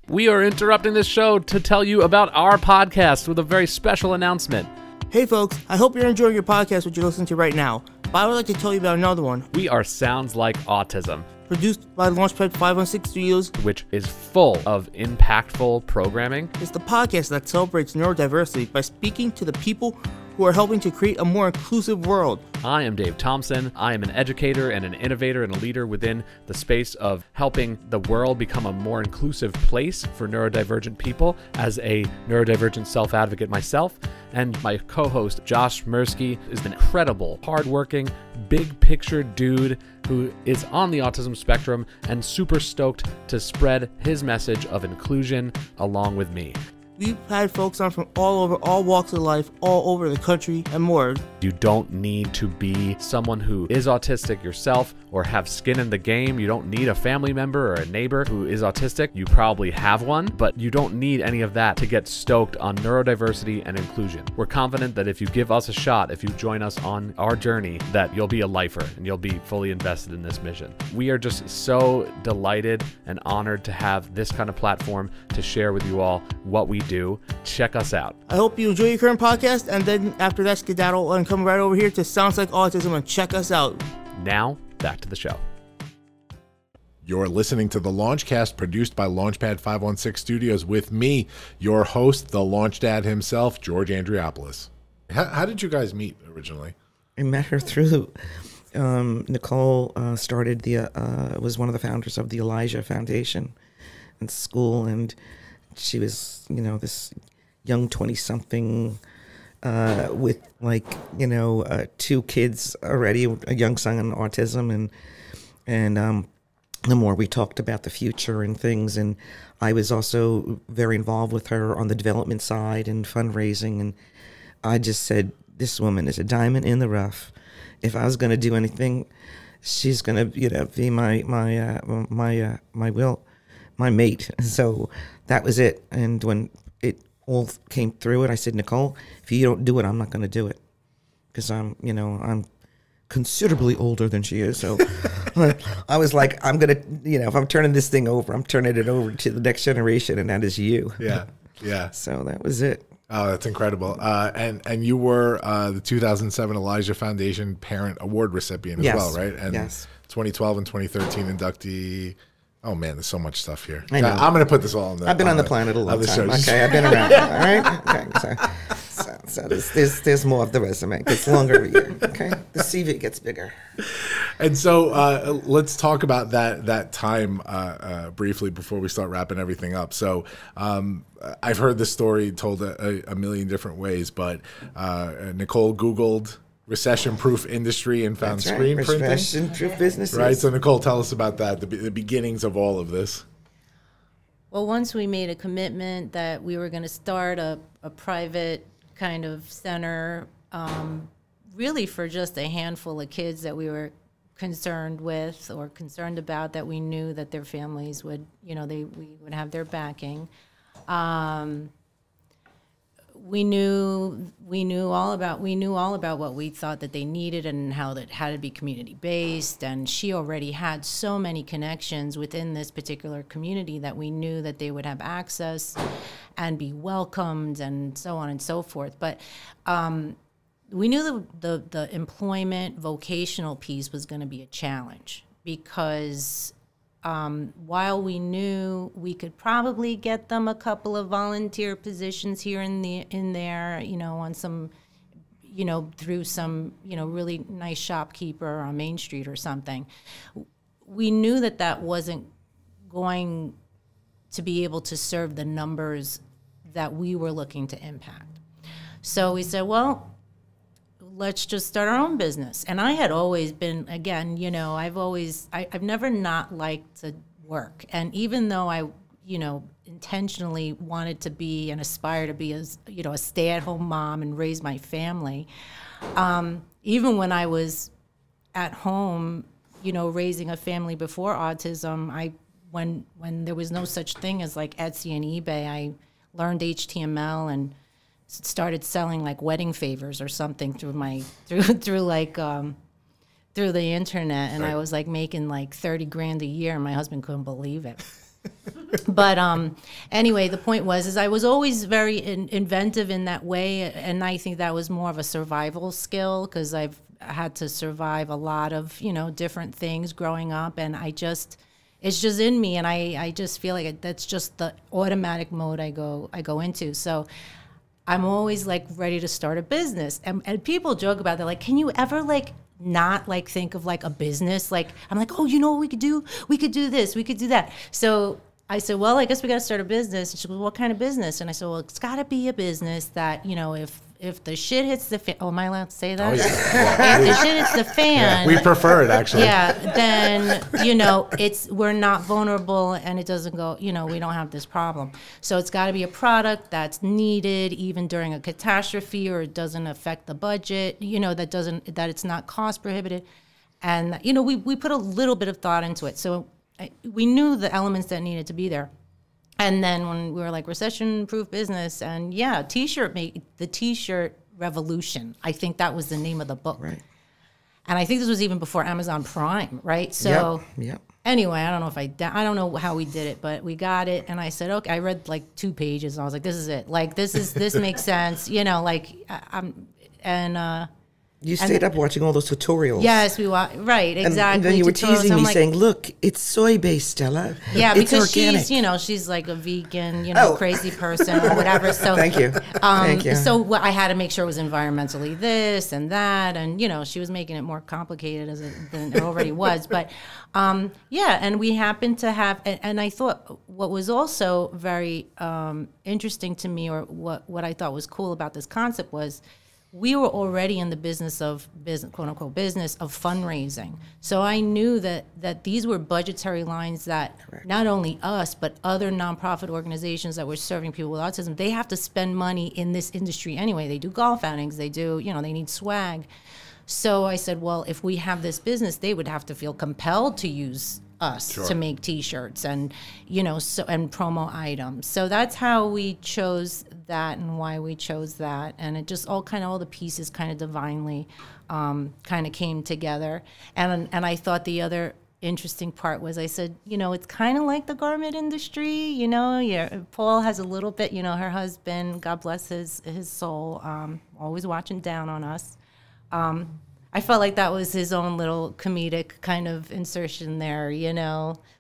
We are interrupting this show to tell you about our podcast with a very special announcement. Hey folks, I hope you're enjoying your podcast, which you're listening to right now. But I would like to tell you about another one. We are Sounds Like Autism, Produced by Launchpad 516 Studios. which is full of impactful programming. It's the podcast that celebrates neurodiversity by speaking to the people who are helping to create a more inclusive world. I am Dave Thompson. I am an educator and an innovator and a leader within the space of helping the world become a more inclusive place for neurodivergent people as a neurodivergent self-advocate myself. And my co-host, Josh Mirsky, is an incredible, hardworking, big picture dude who is on the autism spectrum and super stoked to spread his message of inclusion along with me. We've had folks on from all over, all walks of life, all over the country, and more. You don't need to be someone who is autistic yourself or have skin in the game. You don't need a family member or a neighbor who is autistic. You probably have one, but you don't need any of that to get stoked on neurodiversity and inclusion. We're confident that if you give us a shot, if you join us on our journey, that you'll be a lifer and you'll be fully invested in this mission. We are just so delighted and honored to have this kind of platform to share with you all what we do. Check us out. I hope you enjoy your current podcast, and then after that, skedaddle and come right over here to Sounds Like Autism and check us out. Now, back to the show. You're listening to the Launchcast, produced by Launchpad 516 Studios with me, your host, the LaunchDad himself, George Andriopoulos. How did you guys meet originally? I met her through Nicole. Started was one of the founders of the Elijah Foundation in school, and she was, this young 20-something with two kids already, a young son on autism, and the more we talked about the future and things, and I was also very involved with her on the development side and fundraising, and I just said, this woman is a diamond in the rough. If I was going to do anything, she's going to be my mate. So that was it. And when it all came through it, I said, Nicole, if you don't do it, I'm not going to do it, because I'm considerably older than she is. So I was like, I'm going to, if I'm turning this thing over, I'm turning it over to the next generation, and that is you. Yeah. Yeah. So that was it. Oh, that's incredible. And you were the 2007 Elijah Foundation Parent Award recipient as well, right? And yes. 2012 and 2013 inductee. Oh, man, there's so much stuff here. I know. I'm going to put this all in there. I've been on the planet a long time. Okay, I've been around. All right? Okay, so there's more of the resume. It gets longer every year. Okay? The CV gets bigger. And so let's talk about that time briefly before we start wrapping everything up. So I've heard this story told a million different ways, but Nicole Googled recession-proof industry and found screen printing. Recession-proof businesses. Right. So Nicole, tell us about that, the beginnings of all of this. Well, once we made a commitment that we were going to start a private kind of center, really for just a handful of kids that we were concerned with or concerned about, that we knew that their families would, we would have their backing. We knew all about what we thought that they needed and how that had to be community based, and she already had so many connections within this particular community that we knew that they would have access and be welcomed and so on and so forth. But we knew the employment vocational piece was going to be a challenge, because while we knew we could probably get them a couple of volunteer positions here and there, on some, through some, really nice shopkeeper on Main Street or something, we knew that wasn't going to be able to serve the numbers that we were looking to impact. So we said, well, let's just start our own business. And I had always been, again, I've never not liked to work. And even though I, intentionally wanted to be and aspire to be as, a stay-at-home mom and raise my family, even when I was at home, raising a family before autism, when there was no such thing as like Etsy and eBay, I learned HTML and started selling like wedding favors or something through the internet, and I was like making like 30 grand a year, and my husband couldn't believe it. But anyway, the point was I was always very inventive in that way, and I think that was more of a survival skill because I've had to survive a lot of different things growing up, and it's just in me, and I just feel like that's just the automatic mode I go into. So I'm always like ready to start a business, and people joke about that, like, can you ever like not like think of like a business? Like, I'm like, oh, what we could do? We could do this, we could do that. So I said, well, I guess we got to start a business. And she goes, what kind of business? And I said, well, it's got to be a business that, if the shit hits the fan, oh, am I allowed to say that? Oh, yeah. If the shit hits the fan. We prefer it, actually. Yeah, then, we're not vulnerable and it doesn't go, we don't have this problem. So it's got to be a product that's needed even during a catastrophe, or it doesn't affect the budget, that it's not cost prohibitive. And, we put a little bit of thought into it. So we knew the elements that needed to be there. And then when we were like recession-proof business, and the T-shirt revolution. I think that was the name of the book. Right. And I think this was even before Amazon Prime, right? So yep. Anyway, I don't know I don't know how we did it, but we got it. And I said, okay, I read like 2 pages and I was like, this is it. Like, this makes sense. You stayed up watching all those tutorials. Yes, right, exactly. And then you were teasing me, like, saying, look, it's soy-based, Stella. Yeah, it's because organic. she's like a vegan, crazy person or whatever. So Thank you. Thank you. So I had to make sure it was environmentally this and that. And, she was making it more complicated than it already was. But, and we happened to have, and I thought what was also very interesting to me, or what I thought was cool about this concept, was we were already in the business of quote unquote business of fundraising. So I knew that these were budgetary lines that not only us, but other nonprofit organizations that were serving people with autism, they have to spend money in this industry anyway. They do golf outings, they do, they need swag. So I said, well, if we have this business, they would have to feel compelled to use us to make T-shirts and, and promo items. So that's how we chose that and why we chose that. And it just all the pieces kind of divinely came together. And I thought the other interesting part was I said, it's kind of like the garment industry, Paul has a little bit, her husband, God bless his soul, always watching down on us. I felt like that was his own little comedic kind of insertion there,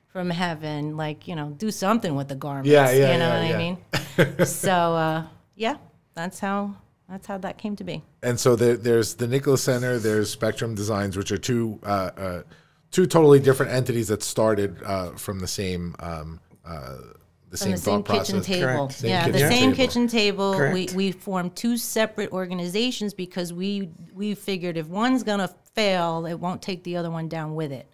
from heaven, like, do something with the garments. Yeah, I mean? So, that's how that came to be. And so there's the Nicholas Center, there's Spectrum Designs, which are two totally different entities that started from the same thought process. Kitchen table. Kitchen table. We formed 2 separate organizations because we figured if one's gonna fail, it won't take the other one down with it.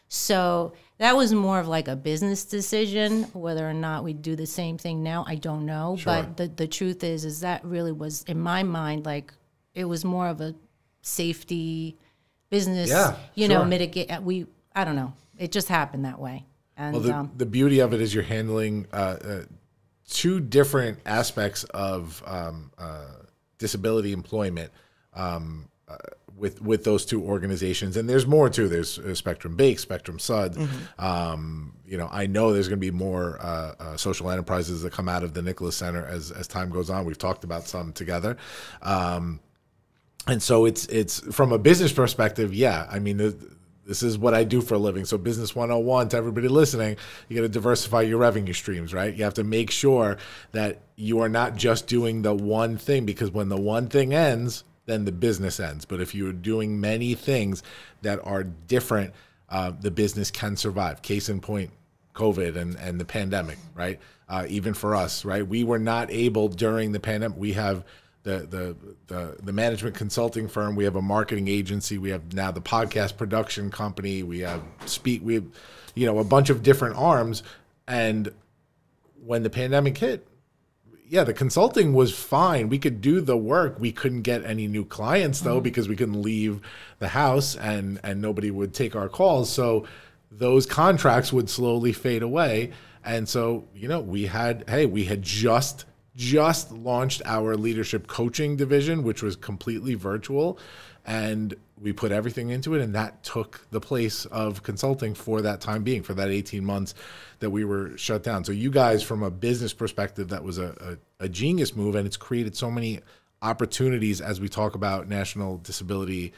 So that was more of like a business decision. Whether or not we do the same thing now, I don't know. Sure. But the truth is that really was, in my mind, like it was more of a safety business. Mitigate. I don't know. It just happened that way. And, well, the beauty of it is you're handling 2 different aspects of disability employment with those 2 organizations, and there's more too. There's Spectrum Bake, Spectrum Sud. Mm-hmm. I know there's going to be more social enterprises that come out of the Nicholas Center as time goes on. We've talked about some together, and so it's from a business perspective. Yeah, I mean. This is what I do for a living. So business 101 to everybody listening, you got to diversify your revenue streams, right? You have to make sure that you are not just doing the one thing, because when the one thing ends, then the business ends. But if you're doing many things that are different, the business can survive. Case in point, COVID and the pandemic, right? Even for us, right? We were not able during the pandemic. We have the management consulting firm. We have a marketing agency. We have now the podcast production company. We have a bunch of different arms. And when the pandemic hit, yeah, the consulting was fine. We could do the work. We couldn't get any new clients though, because we couldn't leave the house and nobody would take our calls. So those contracts would slowly fade away. And so, we had just launched our leadership coaching division, which was completely virtual, and we put everything into it, and that took the place of consulting for that time being, for that 18 months that we were shut down. So you guys, from a business perspective, that was a genius move, and it's created so many opportunities as we talk about National Disability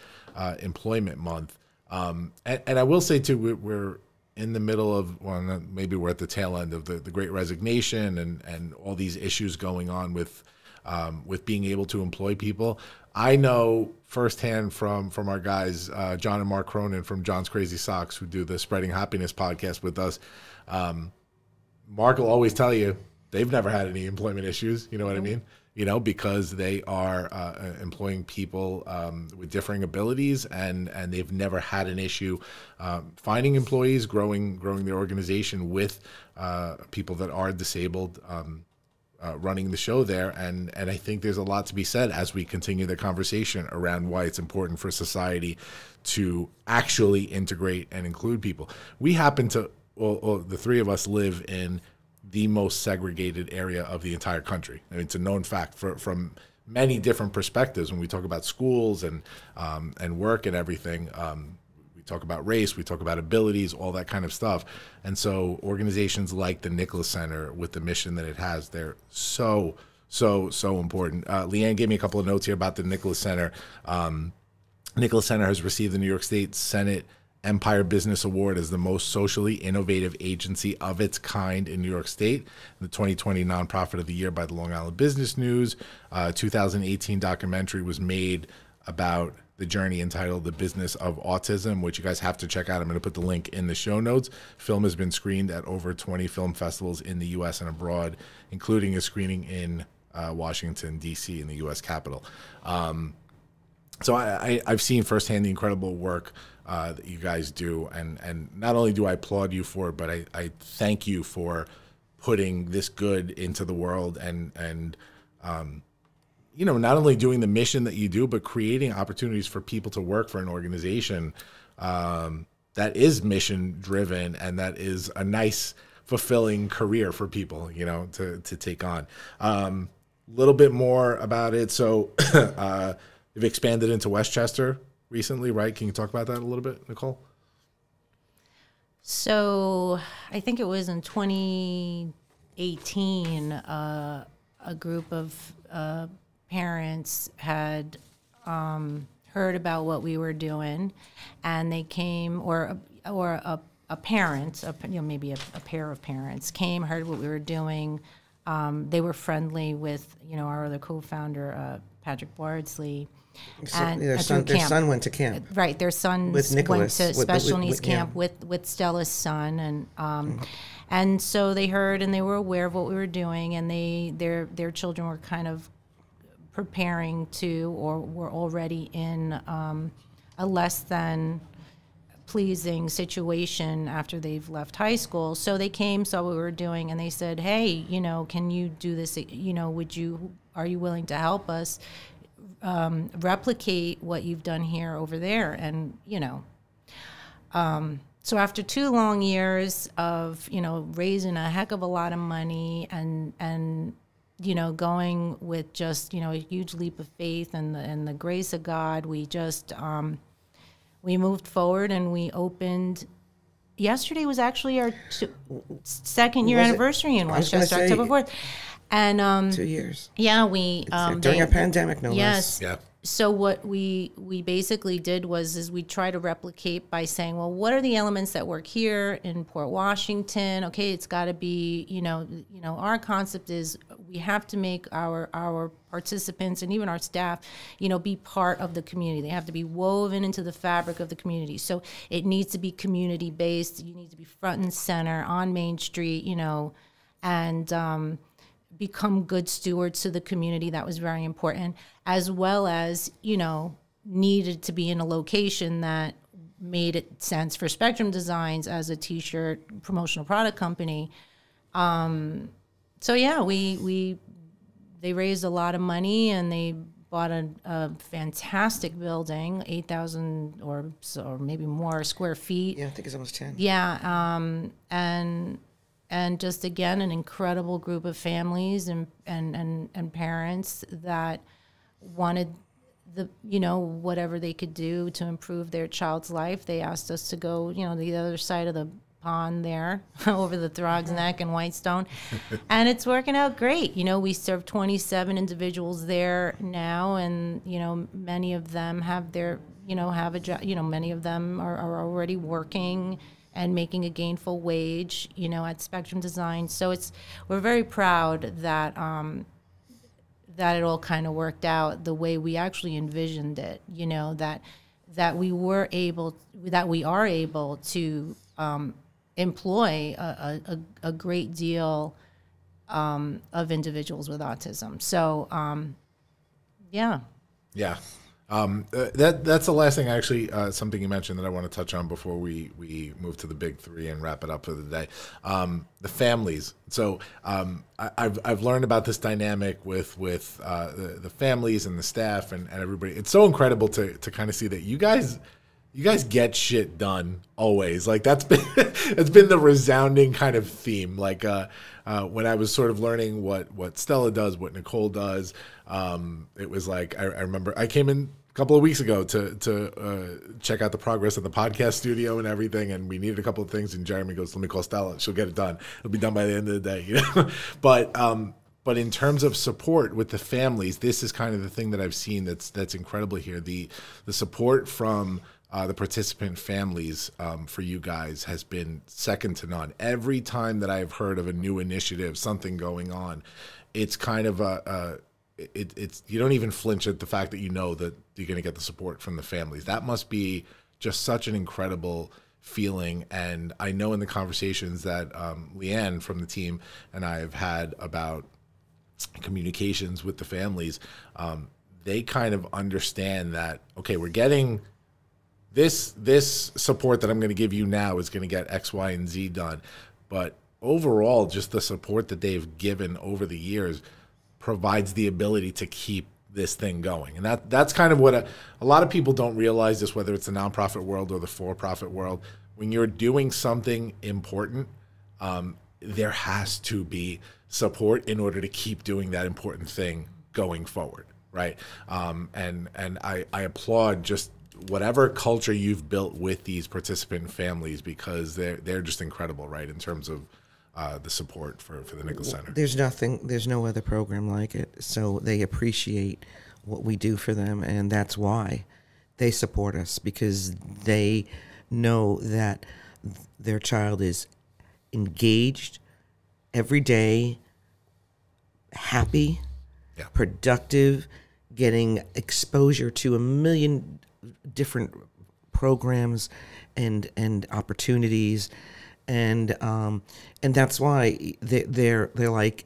Employment Month. And I will say too, we're in the middle of, well, maybe we're at the tail end of the Great Resignation and all these issues going on with being able to employ people. I know firsthand from our guys, John and Mark Cronin from John's Crazy Socks, who do the Spreading Happiness podcast with us. Mark will always tell you they've never had any employment issues. You know what I mean? Because they are employing people with differing abilities, and they've never had an issue finding employees, growing their organization with people that are disabled, running the show there. And I think there's a lot to be said as we continue the conversation around why it's important for society to actually integrate and include people. We happen to, the three of us live in the most segregated area of the entire country. I mean, it's a known fact from many different perspectives. When we talk about schools and work and everything, we talk about race, we talk about abilities, all that kind of stuff. And so organizations like the Nicholas Center, with the mission that it has, they're so important. Leanne gave me a couple of notes here about the Nicholas Center. Nicholas Center has received the New York State Senate Empire Business Award as the most socially innovative agency of its kind in New York State, the 2020 Nonprofit of the Year by the Long Island Business News. 2018 documentary was made about the journey entitled The Business of Autism, which you guys have to check out. I'm going to put the link in the show notes. Film has been screened at over 20 film festivals in the U.S. and abroad, including a screening in Washington, D.C. in the U.S. Capitol. So I've seen firsthand the incredible work that you guys do, and not only do I applaud you for it, but I thank you for putting this good into the world, and not only doing the mission that you do, but creating opportunities for people to work for an organization that is mission driven, and that is a nice, fulfilling career for people, to take on. A little bit more about it. So you've expanded into Westchester recently, right? Can you talk about that a little bit, Nicole? So I think it was in 2018, a group of parents had heard about what we were doing, and they came, or a parent, maybe a pair of parents came, heard what we were doing. They were friendly with, our other co-founder, Patrick Bardsley. And their son went to camp. Right, their son went to special needs camp with Stella's son, and so they heard and they were aware of what we were doing, and their children were kind of preparing to, or were already in a less than pleasing situation after they've left high school. So they came, saw what we were doing, and they said, "Hey, can you do this? Are you willing to help us replicate what you've done here over there?" And so after 2 long years of raising a heck of a lot of money and going with just a huge leap of faith and the grace of God, we just we moved forward, and we opened. Yesterday was actually our second year anniversary in Westchester, October 4th. And 2 years. Yeah, we during a pandemic, no less. Yes. Yeah. So what we basically did was we try to replicate by saying, well, what are the elements that work here in Port Washington? Okay, it's got to be, our concept is we have to make our participants and even our staff, be part of the community. They have to be woven into the fabric of the community. So it needs to be community based. You need to be front and center on Main Street, and become good stewards to the community. That was very important, as well as, you know, needed to be in a location that made it sense for Spectrum Designs as a t-shirt promotional product company. So yeah, they raised a lot of money and they bought a fantastic building, 8,000 or maybe more square feet. Yeah, I think it's almost 10. Yeah, and just again an incredible group of families and parents that wanted whatever they could do to improve their child's life. They asked us to go, to the other side of the pond there, over the Throgs Neck and Whitestone, and it's working out great. We serve 27 individuals there now, and many of them have their have a job. Many of them are already working and making a gainful wage, at Spectrum Design. So we're very proud that that it all kind of worked out the way we actually envisioned it. That we are able to employ a great deal of individuals with autism. So, yeah. Yeah. That's the last thing, actually, something you mentioned that I want to touch on before we move to the big three and wrap it up for the day. The families. So I've learned about this dynamic with the families and the staff and everybody. It's so incredible to kind of see that you guys get shit done always. Like it's been the resounding kind of theme. Like when I was sort of learning what Stella does, what Nicole does, it was like I remember I came in a couple of weeks ago to check out the progress of the podcast studio and everything, and we needed a couple of things, and Jeremy goes, "Let me call Stella; she'll get it done. It'll be done by the end of the day." But in terms of support with the families, this is kind of the thing that I've seen that's incredible here. The support from the participant families for you guys has been second to none. Every time that I've heard of a new initiative, something going on, it's kind of it's you don't even flinch at the fact that that you're going to get the support from the families. That must be just such an incredible feeling. And I know in the conversations that Leanne from the team and I have had about communications with the families, they kind of understand that, okay, we're getting this support that I'm going to give you now is going to get X, Y, and Z done. But overall, just the support that they've given over the years provides the ability to keep this thing going. And that's kind of what a lot of people don't realize, this, whether it's the nonprofit world or the for-profit world. When you're doing something important, there has to be support in order to keep doing that important thing going forward, right? And I applaud just whatever culture you've built with these participant families, because they're just incredible, right, in terms of the support for the Nicole Center. There's no other program like it. So they appreciate what we do for them, and that's why they support us, because they know that their child is engaged every day, happy, productive, getting exposure to a million different programs and opportunities, and that's why they're like,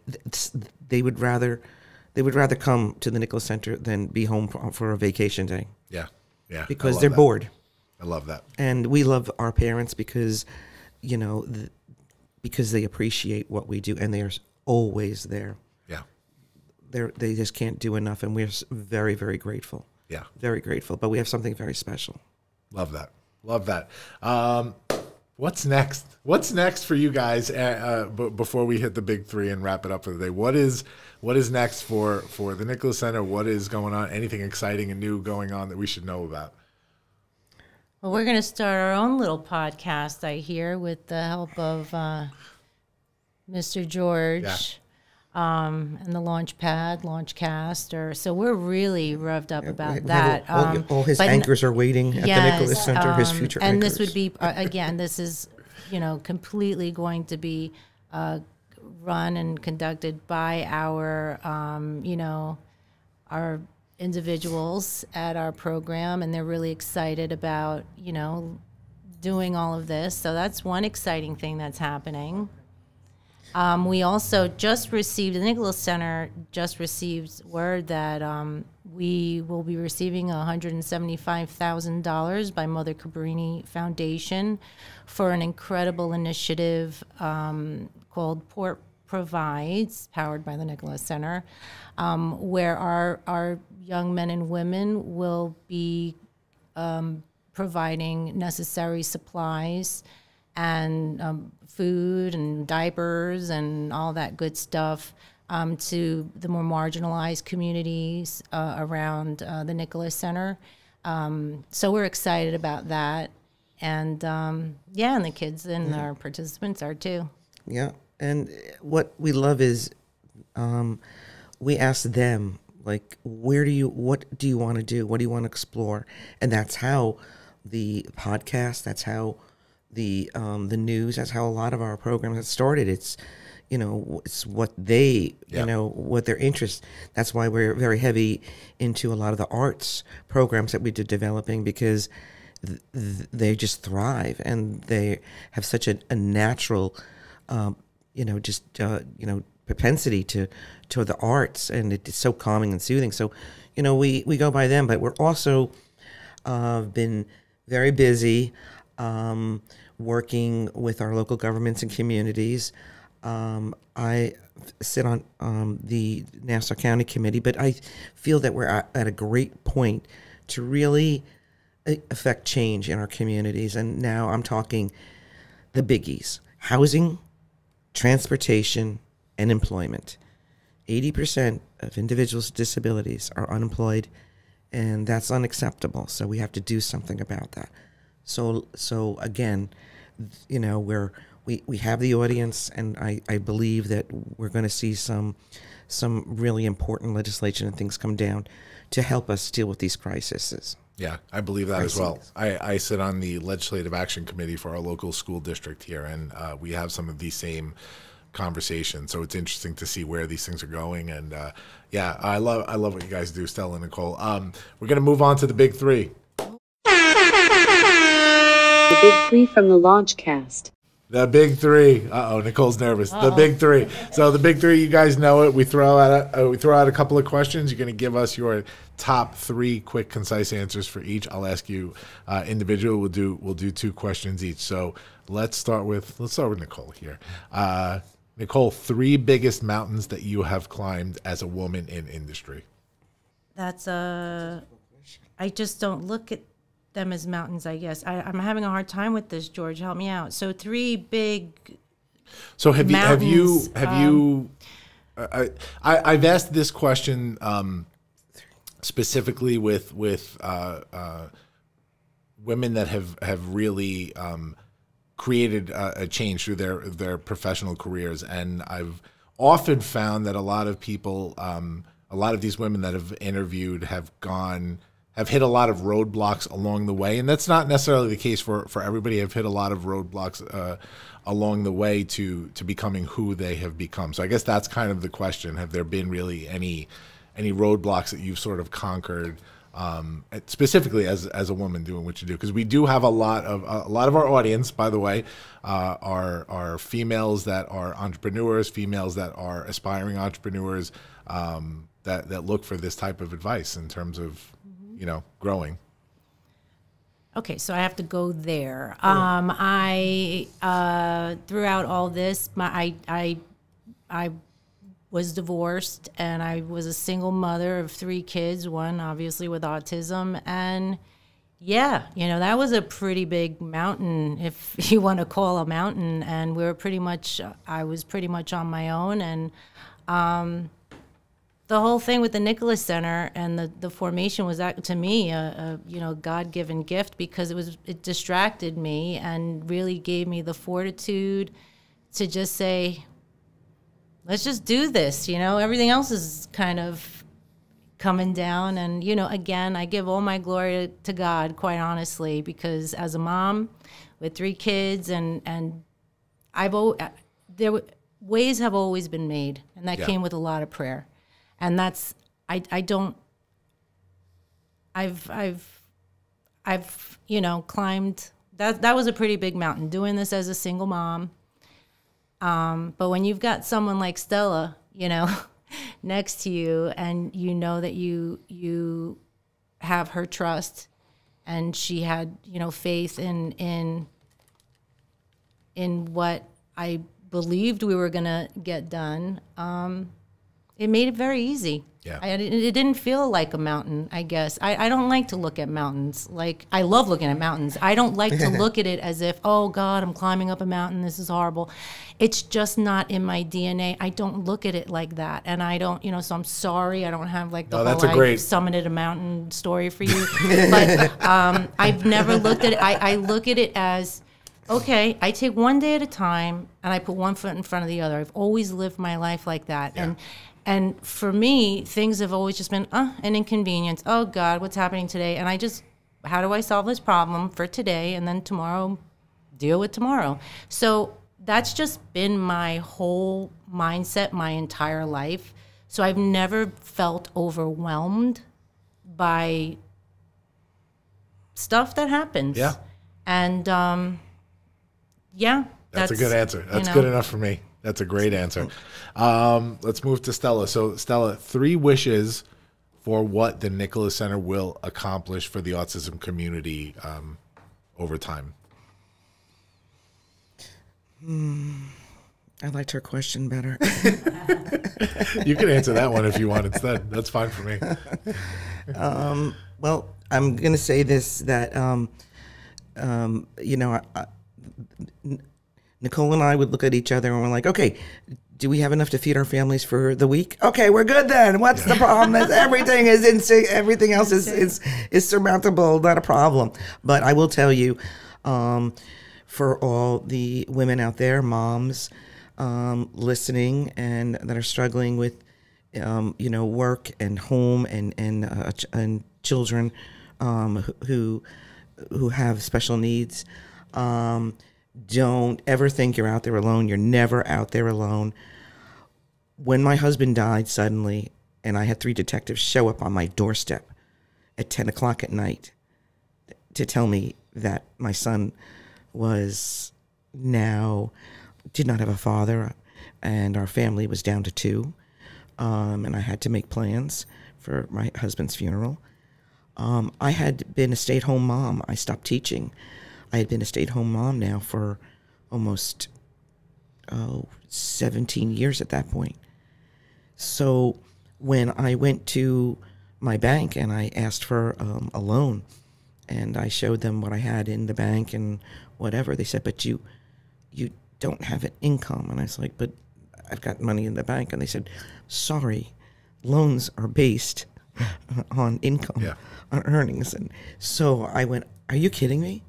they would rather come to the Nicole Center than be home for a vacation day. Yeah, because they're bored. I love that, and we love our parents because because they appreciate what we do, and they are always there. Yeah, they just can't do enough, and we're very, very grateful. Yeah, very grateful. But we have something very special. Love that. Love that. What's next? What's next for you guys? Before we hit the big three and wrap it up for the day, what is next for the Nicole Center? What is going on? Anything exciting and new going on that we should know about? Well, we're going to start our own little podcast, I hear, with the help of Mr. George. And the Launchcast, so we're really revved up about that. All his anchors are waiting at the Nicole Center, his future and anchors. This would be, again, this is, completely going to be run and conducted by our, our individuals at our program, and they're really excited about, doing all of this. So that's one exciting thing that's happening. We also just received, the Nicholas Center just received word that we will be receiving $175,000 by Mother Cabrini Foundation for an incredible initiative called Port Provides, powered by the Nicholas Center, where our young men and women will be providing necessary supplies and food and diapers and all that good stuff to the more marginalized communities around the Nicholas Center. So we're excited about that. And yeah, and the kids and our participants are too. Yeah. And what we love is we ask them, like, what do you want to do? What do you want to explore? And that's how the podcast, that's how the news, that's how a lot of our programs have started. It's, it's what they, what their interests. That's why we're very heavy into a lot of the arts programs that we do developing, because they just thrive and they have such a natural, propensity to the arts, and it's so calming and soothing. So, we go by them, but we're also been very busy working with our local governments and communities. I sit on the Nassau County Committee, but I feel that we're at a great point to really affect change in our communities. And now I'm talking the biggies: housing, transportation, and employment. 80% of individuals with disabilities are unemployed, and that's unacceptable. So we have to do something about that. So again, we have the audience, and I believe that we're going to see some really important legislation and things come down to help us deal with these crises. Yeah, I believe that as well. I sit on the Legislative Action Committee for our local school district here, and we have some of these same conversations. So it's interesting to see where these things are going. And yeah, I love what you guys do, Stella and Nicole. We're going to move on to the big three. The big three from the Launchcast. The big three. Uh-oh, Nicole's nervous. The big three. So the big three, you guys know it. We throw out a couple of questions. You're going to give us your top three quick, concise answers for each. I'll ask you individual. We'll do two questions each. So let's start with Nicole here. Nicole, three biggest mountains that you have climbed as a woman in industry. That's I just don't look at them as mountains, I guess. I'm having a hard time with this, George. Help me out. So three big. So have mountains, you? I've asked this question specifically with women that have really created a change through their professional careers, and I've often found that a lot of people, a lot of these women that have interviewed have hit a lot of roadblocks along the way, and that's not necessarily the case for everybody. Have hit a lot of roadblocks along the way to becoming who they have become. So I guess that's kind of the question. Have there been really any roadblocks that you've sort of conquered, specifically as a woman doing what you do? Because we do have a lot of our audience, by the way, are females that are entrepreneurs, females that are aspiring entrepreneurs, that look for this type of advice in terms of growing. Okay, so I have to go there. I throughout all this, I was divorced, and I was a single mother of 3 kids, one obviously with autism, and yeah, that was a pretty big mountain, if you want to call a mountain, and I was pretty much on my own, and the whole thing with the Nicholas Center and the formation was, to me, a God-given gift, because it distracted me and really gave me the fortitude to just say, let's just do this. Everything else is kind of coming down, and again, I give all my glory to God, quite honestly, because as a mom with 3 kids, and ways have always been made, and that came with a lot of prayer. And that's, I've climbed, that was a pretty big mountain, doing this as a single mom. But when you've got someone like Stella, you know, next to you, and you know that you have her trust, and she had, you know, faith in what I believed we were gonna get done, it made it very easy. Yeah. It didn't feel like a mountain, I guess. I don't like to look at mountains. Like, I love looking at mountains. I don't like to look at it as if, oh God, I'm climbing up a mountain, this is horrible. It's just not in my DNA. I don't look at it like that. And I don't, you know, so I'm sorry, I don't have like the whole I summited a mountain story for you. But I've never looked at it. I look at it as, okay, I take one day at a time and I put one foot in front of the other. I've always lived my life like that. Yeah. And for me, things have always just been an inconvenience. Oh God, what's happening today? And I just, how do I solve this problem for today? And then tomorrow, deal with tomorrow. So that's just been my whole mindset my entire life. So I've never felt overwhelmed by stuff that happens. Yeah. And yeah. That's a good answer. That's good enough for me. That's a great answer. Let's move to Stella. So, Stella, 3 wishes for what the Nicholas Center will accomplish for the autism community over time. I liked her question better. You can answer that one if you want instead. That's fine for me. Well, I'm going to say this, that, you know, Nicole and I would look at each other and we're like, okay, do we have enough to feed our families for the week? Okay, we're good then. What's the problem? Everything else is surmountable, not a problem. But I will tell you, for all the women out there, moms, listening and that are struggling with, you know, work and home and children who have special needs. Don't ever think you're out there alone. You're never out there alone. When my husband died suddenly, and I had 3 detectives show up on my doorstep at 10 o'clock at night to tell me that my son did not have a father, and our family was down to 2, and I had to make plans for my husband's funeral. I had been a stay-at-home mom. I stopped teaching. I had been a stay-at-home mom now for almost 17 years at that point. So when I went to my bank and I asked for a loan, and I showed them what I had in the bank and whatever, they said, but you don't have an income. And I was like, but I've got money in the bank. And they said, sorry, loans are based on income, on earnings. And so I went, are you kidding me?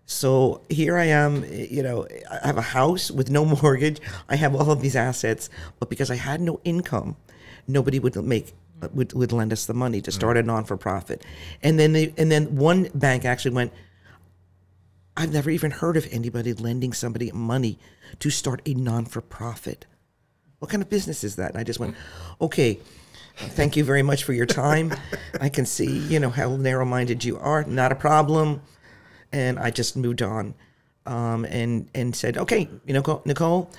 So here I am, you know, I have a house with no mortgage. I have all of these assets, but because I had no income, nobody would lend us the money to start a non-for-profit. And then one bank actually went, I've never even heard of anybody lending somebody money to start a non-for-profit. What kind of business is that? And I just went, okay, thank you very much for your time. I can see, you know, how narrow-minded you are. Not a problem. And I just moved on, and said, okay, you know, Nicole,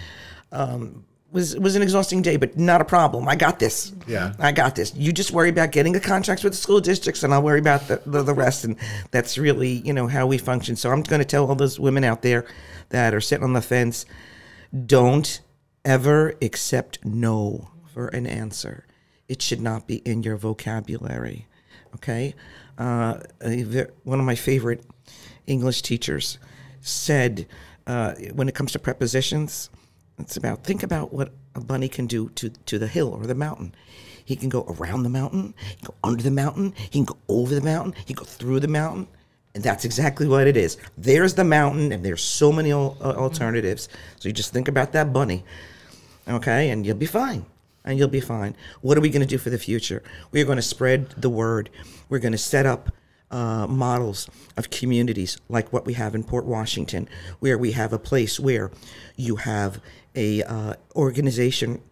was an exhausting day, but not a problem. I got this. Yeah, I got this. You just worry about getting the contracts with the school districts, and I'll worry about the rest. And that's really, you know, how we function. So I'm going to tell all those women out there that are sitting on the fence, don't ever accept no for an answer. It should not be in your vocabulary. Okay, one of my favorite English teachers said, when it comes to prepositions, think about what a bunny can do to the hill or the mountain. He can go around the mountain, he can go under the mountain, he can go over the mountain, he can go through the mountain. And that's exactly what it is. There's the mountain, and there's so many alternatives. So you just think about that bunny, okay, and you'll be fine. And you'll be fine. What are we going to do for the future? We're going to spread the word. We're going to set up models of communities like what we have in Port Washington, where we have a place where you have a organization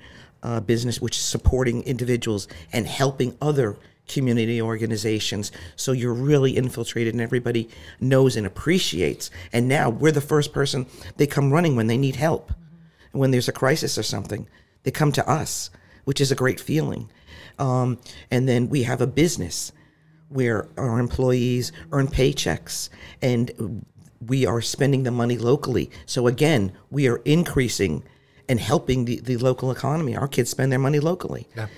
business which is supporting individuals and helping other community organizations. So you're really infiltrated and everybody knows and appreciates. And now we're the first person they come running when they need help. when there's a crisis or something, they come to us, which is a great feeling. And then we have a business where our employees earn paychecks and we are spending the money locally. So again, we are increasing and helping the local economy. Our kids spend their money locally. Yeah.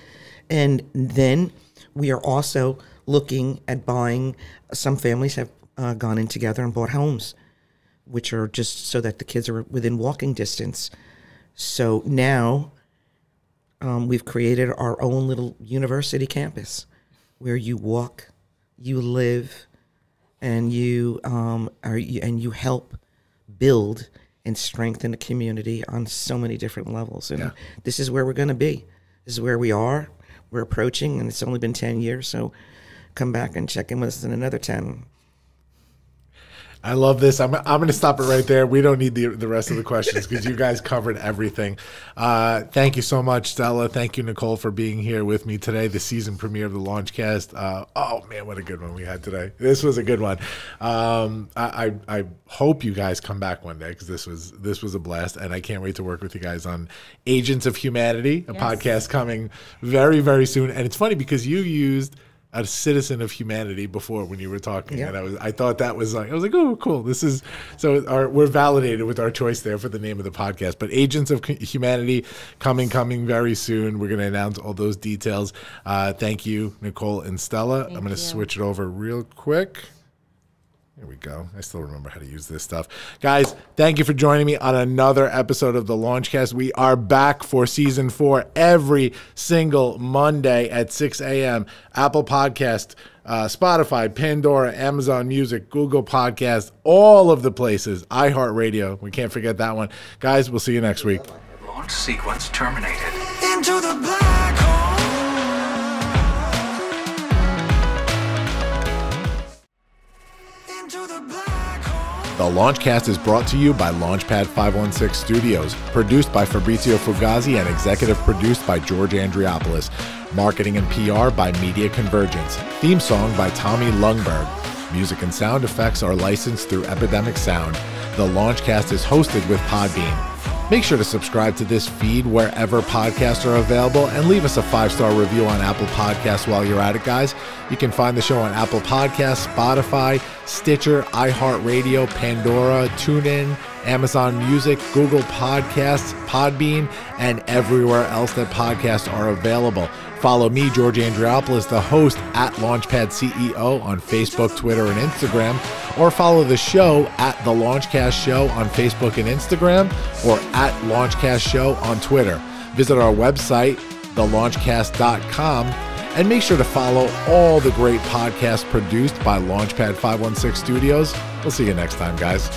And then we are also looking at buying, some families have gone in together and bought homes, which are just so that the kids are within walking distance. So now we've created our own little university campus where you walk, you live, and you help build and strengthen the community on so many different levels. And this is where we're going to be. This is where we are. We're approaching, and it's only been 10 years, so come back and check in with us in another 10. I love this. I'm going to stop it right there. We don't need the rest of the questions because you guys covered everything. Thank you so much, Stella. Thank you, Nicole, for being here with me today, the season premiere of the Launchcast. Oh, man, what a good one we had today. This was a good one. I hope you guys come back one day because this was a blast, and I can't wait to work with you guys on Agents of Humanity, a podcast coming very, very soon. And it's funny because you used a citizen of humanity before when you were talking, and I thought that was like, I was like, oh, cool. This is we're validated with our choice there for the name of the podcast. But Agents of Humanity coming very soon. We're going to announce all those details. Thank you, Nicole and Stella. I'm going to switch it over real quick. Here we go. I still remember how to use this stuff. Guys, thank you for joining me on another episode of the Launchcast. We are back for season 4 every single Monday at 6 a.m. Apple Podcast, Spotify, Pandora, Amazon Music, Google Podcast, all of the places. iHeartRadio. We can't forget that one. Guys, we'll see you next week. Launch sequence terminated. Into the black hole. The Launchcast is brought to you by Launchpad 516 Studios, produced by Fabrizio Fugazi and executive produced by George Andriopoulos. Marketing and PR by Media Convergence. Theme song by Tommy Lungberg. Music and sound effects are licensed through Epidemic Sound. The Launchcast is hosted with Podbean. Make sure to subscribe to this feed wherever podcasts are available and leave us a 5-star review on Apple Podcasts while you're at it, guys. You can find the show on Apple Podcasts, Spotify, Stitcher, iHeartRadio, Pandora, TuneIn, Amazon Music, Google Podcasts, Podbean, and everywhere else that podcasts are available. Follow me, George Andriopoulos, the host, at Launchpad CEO on Facebook, Twitter, and Instagram, or follow the show at The Launchcast Show on Facebook and Instagram, or at Launchcast Show on Twitter. Visit our website, thelaunchcast.com, and make sure to follow all the great podcasts produced by Launchpad 516 Studios. We'll see you next time, guys.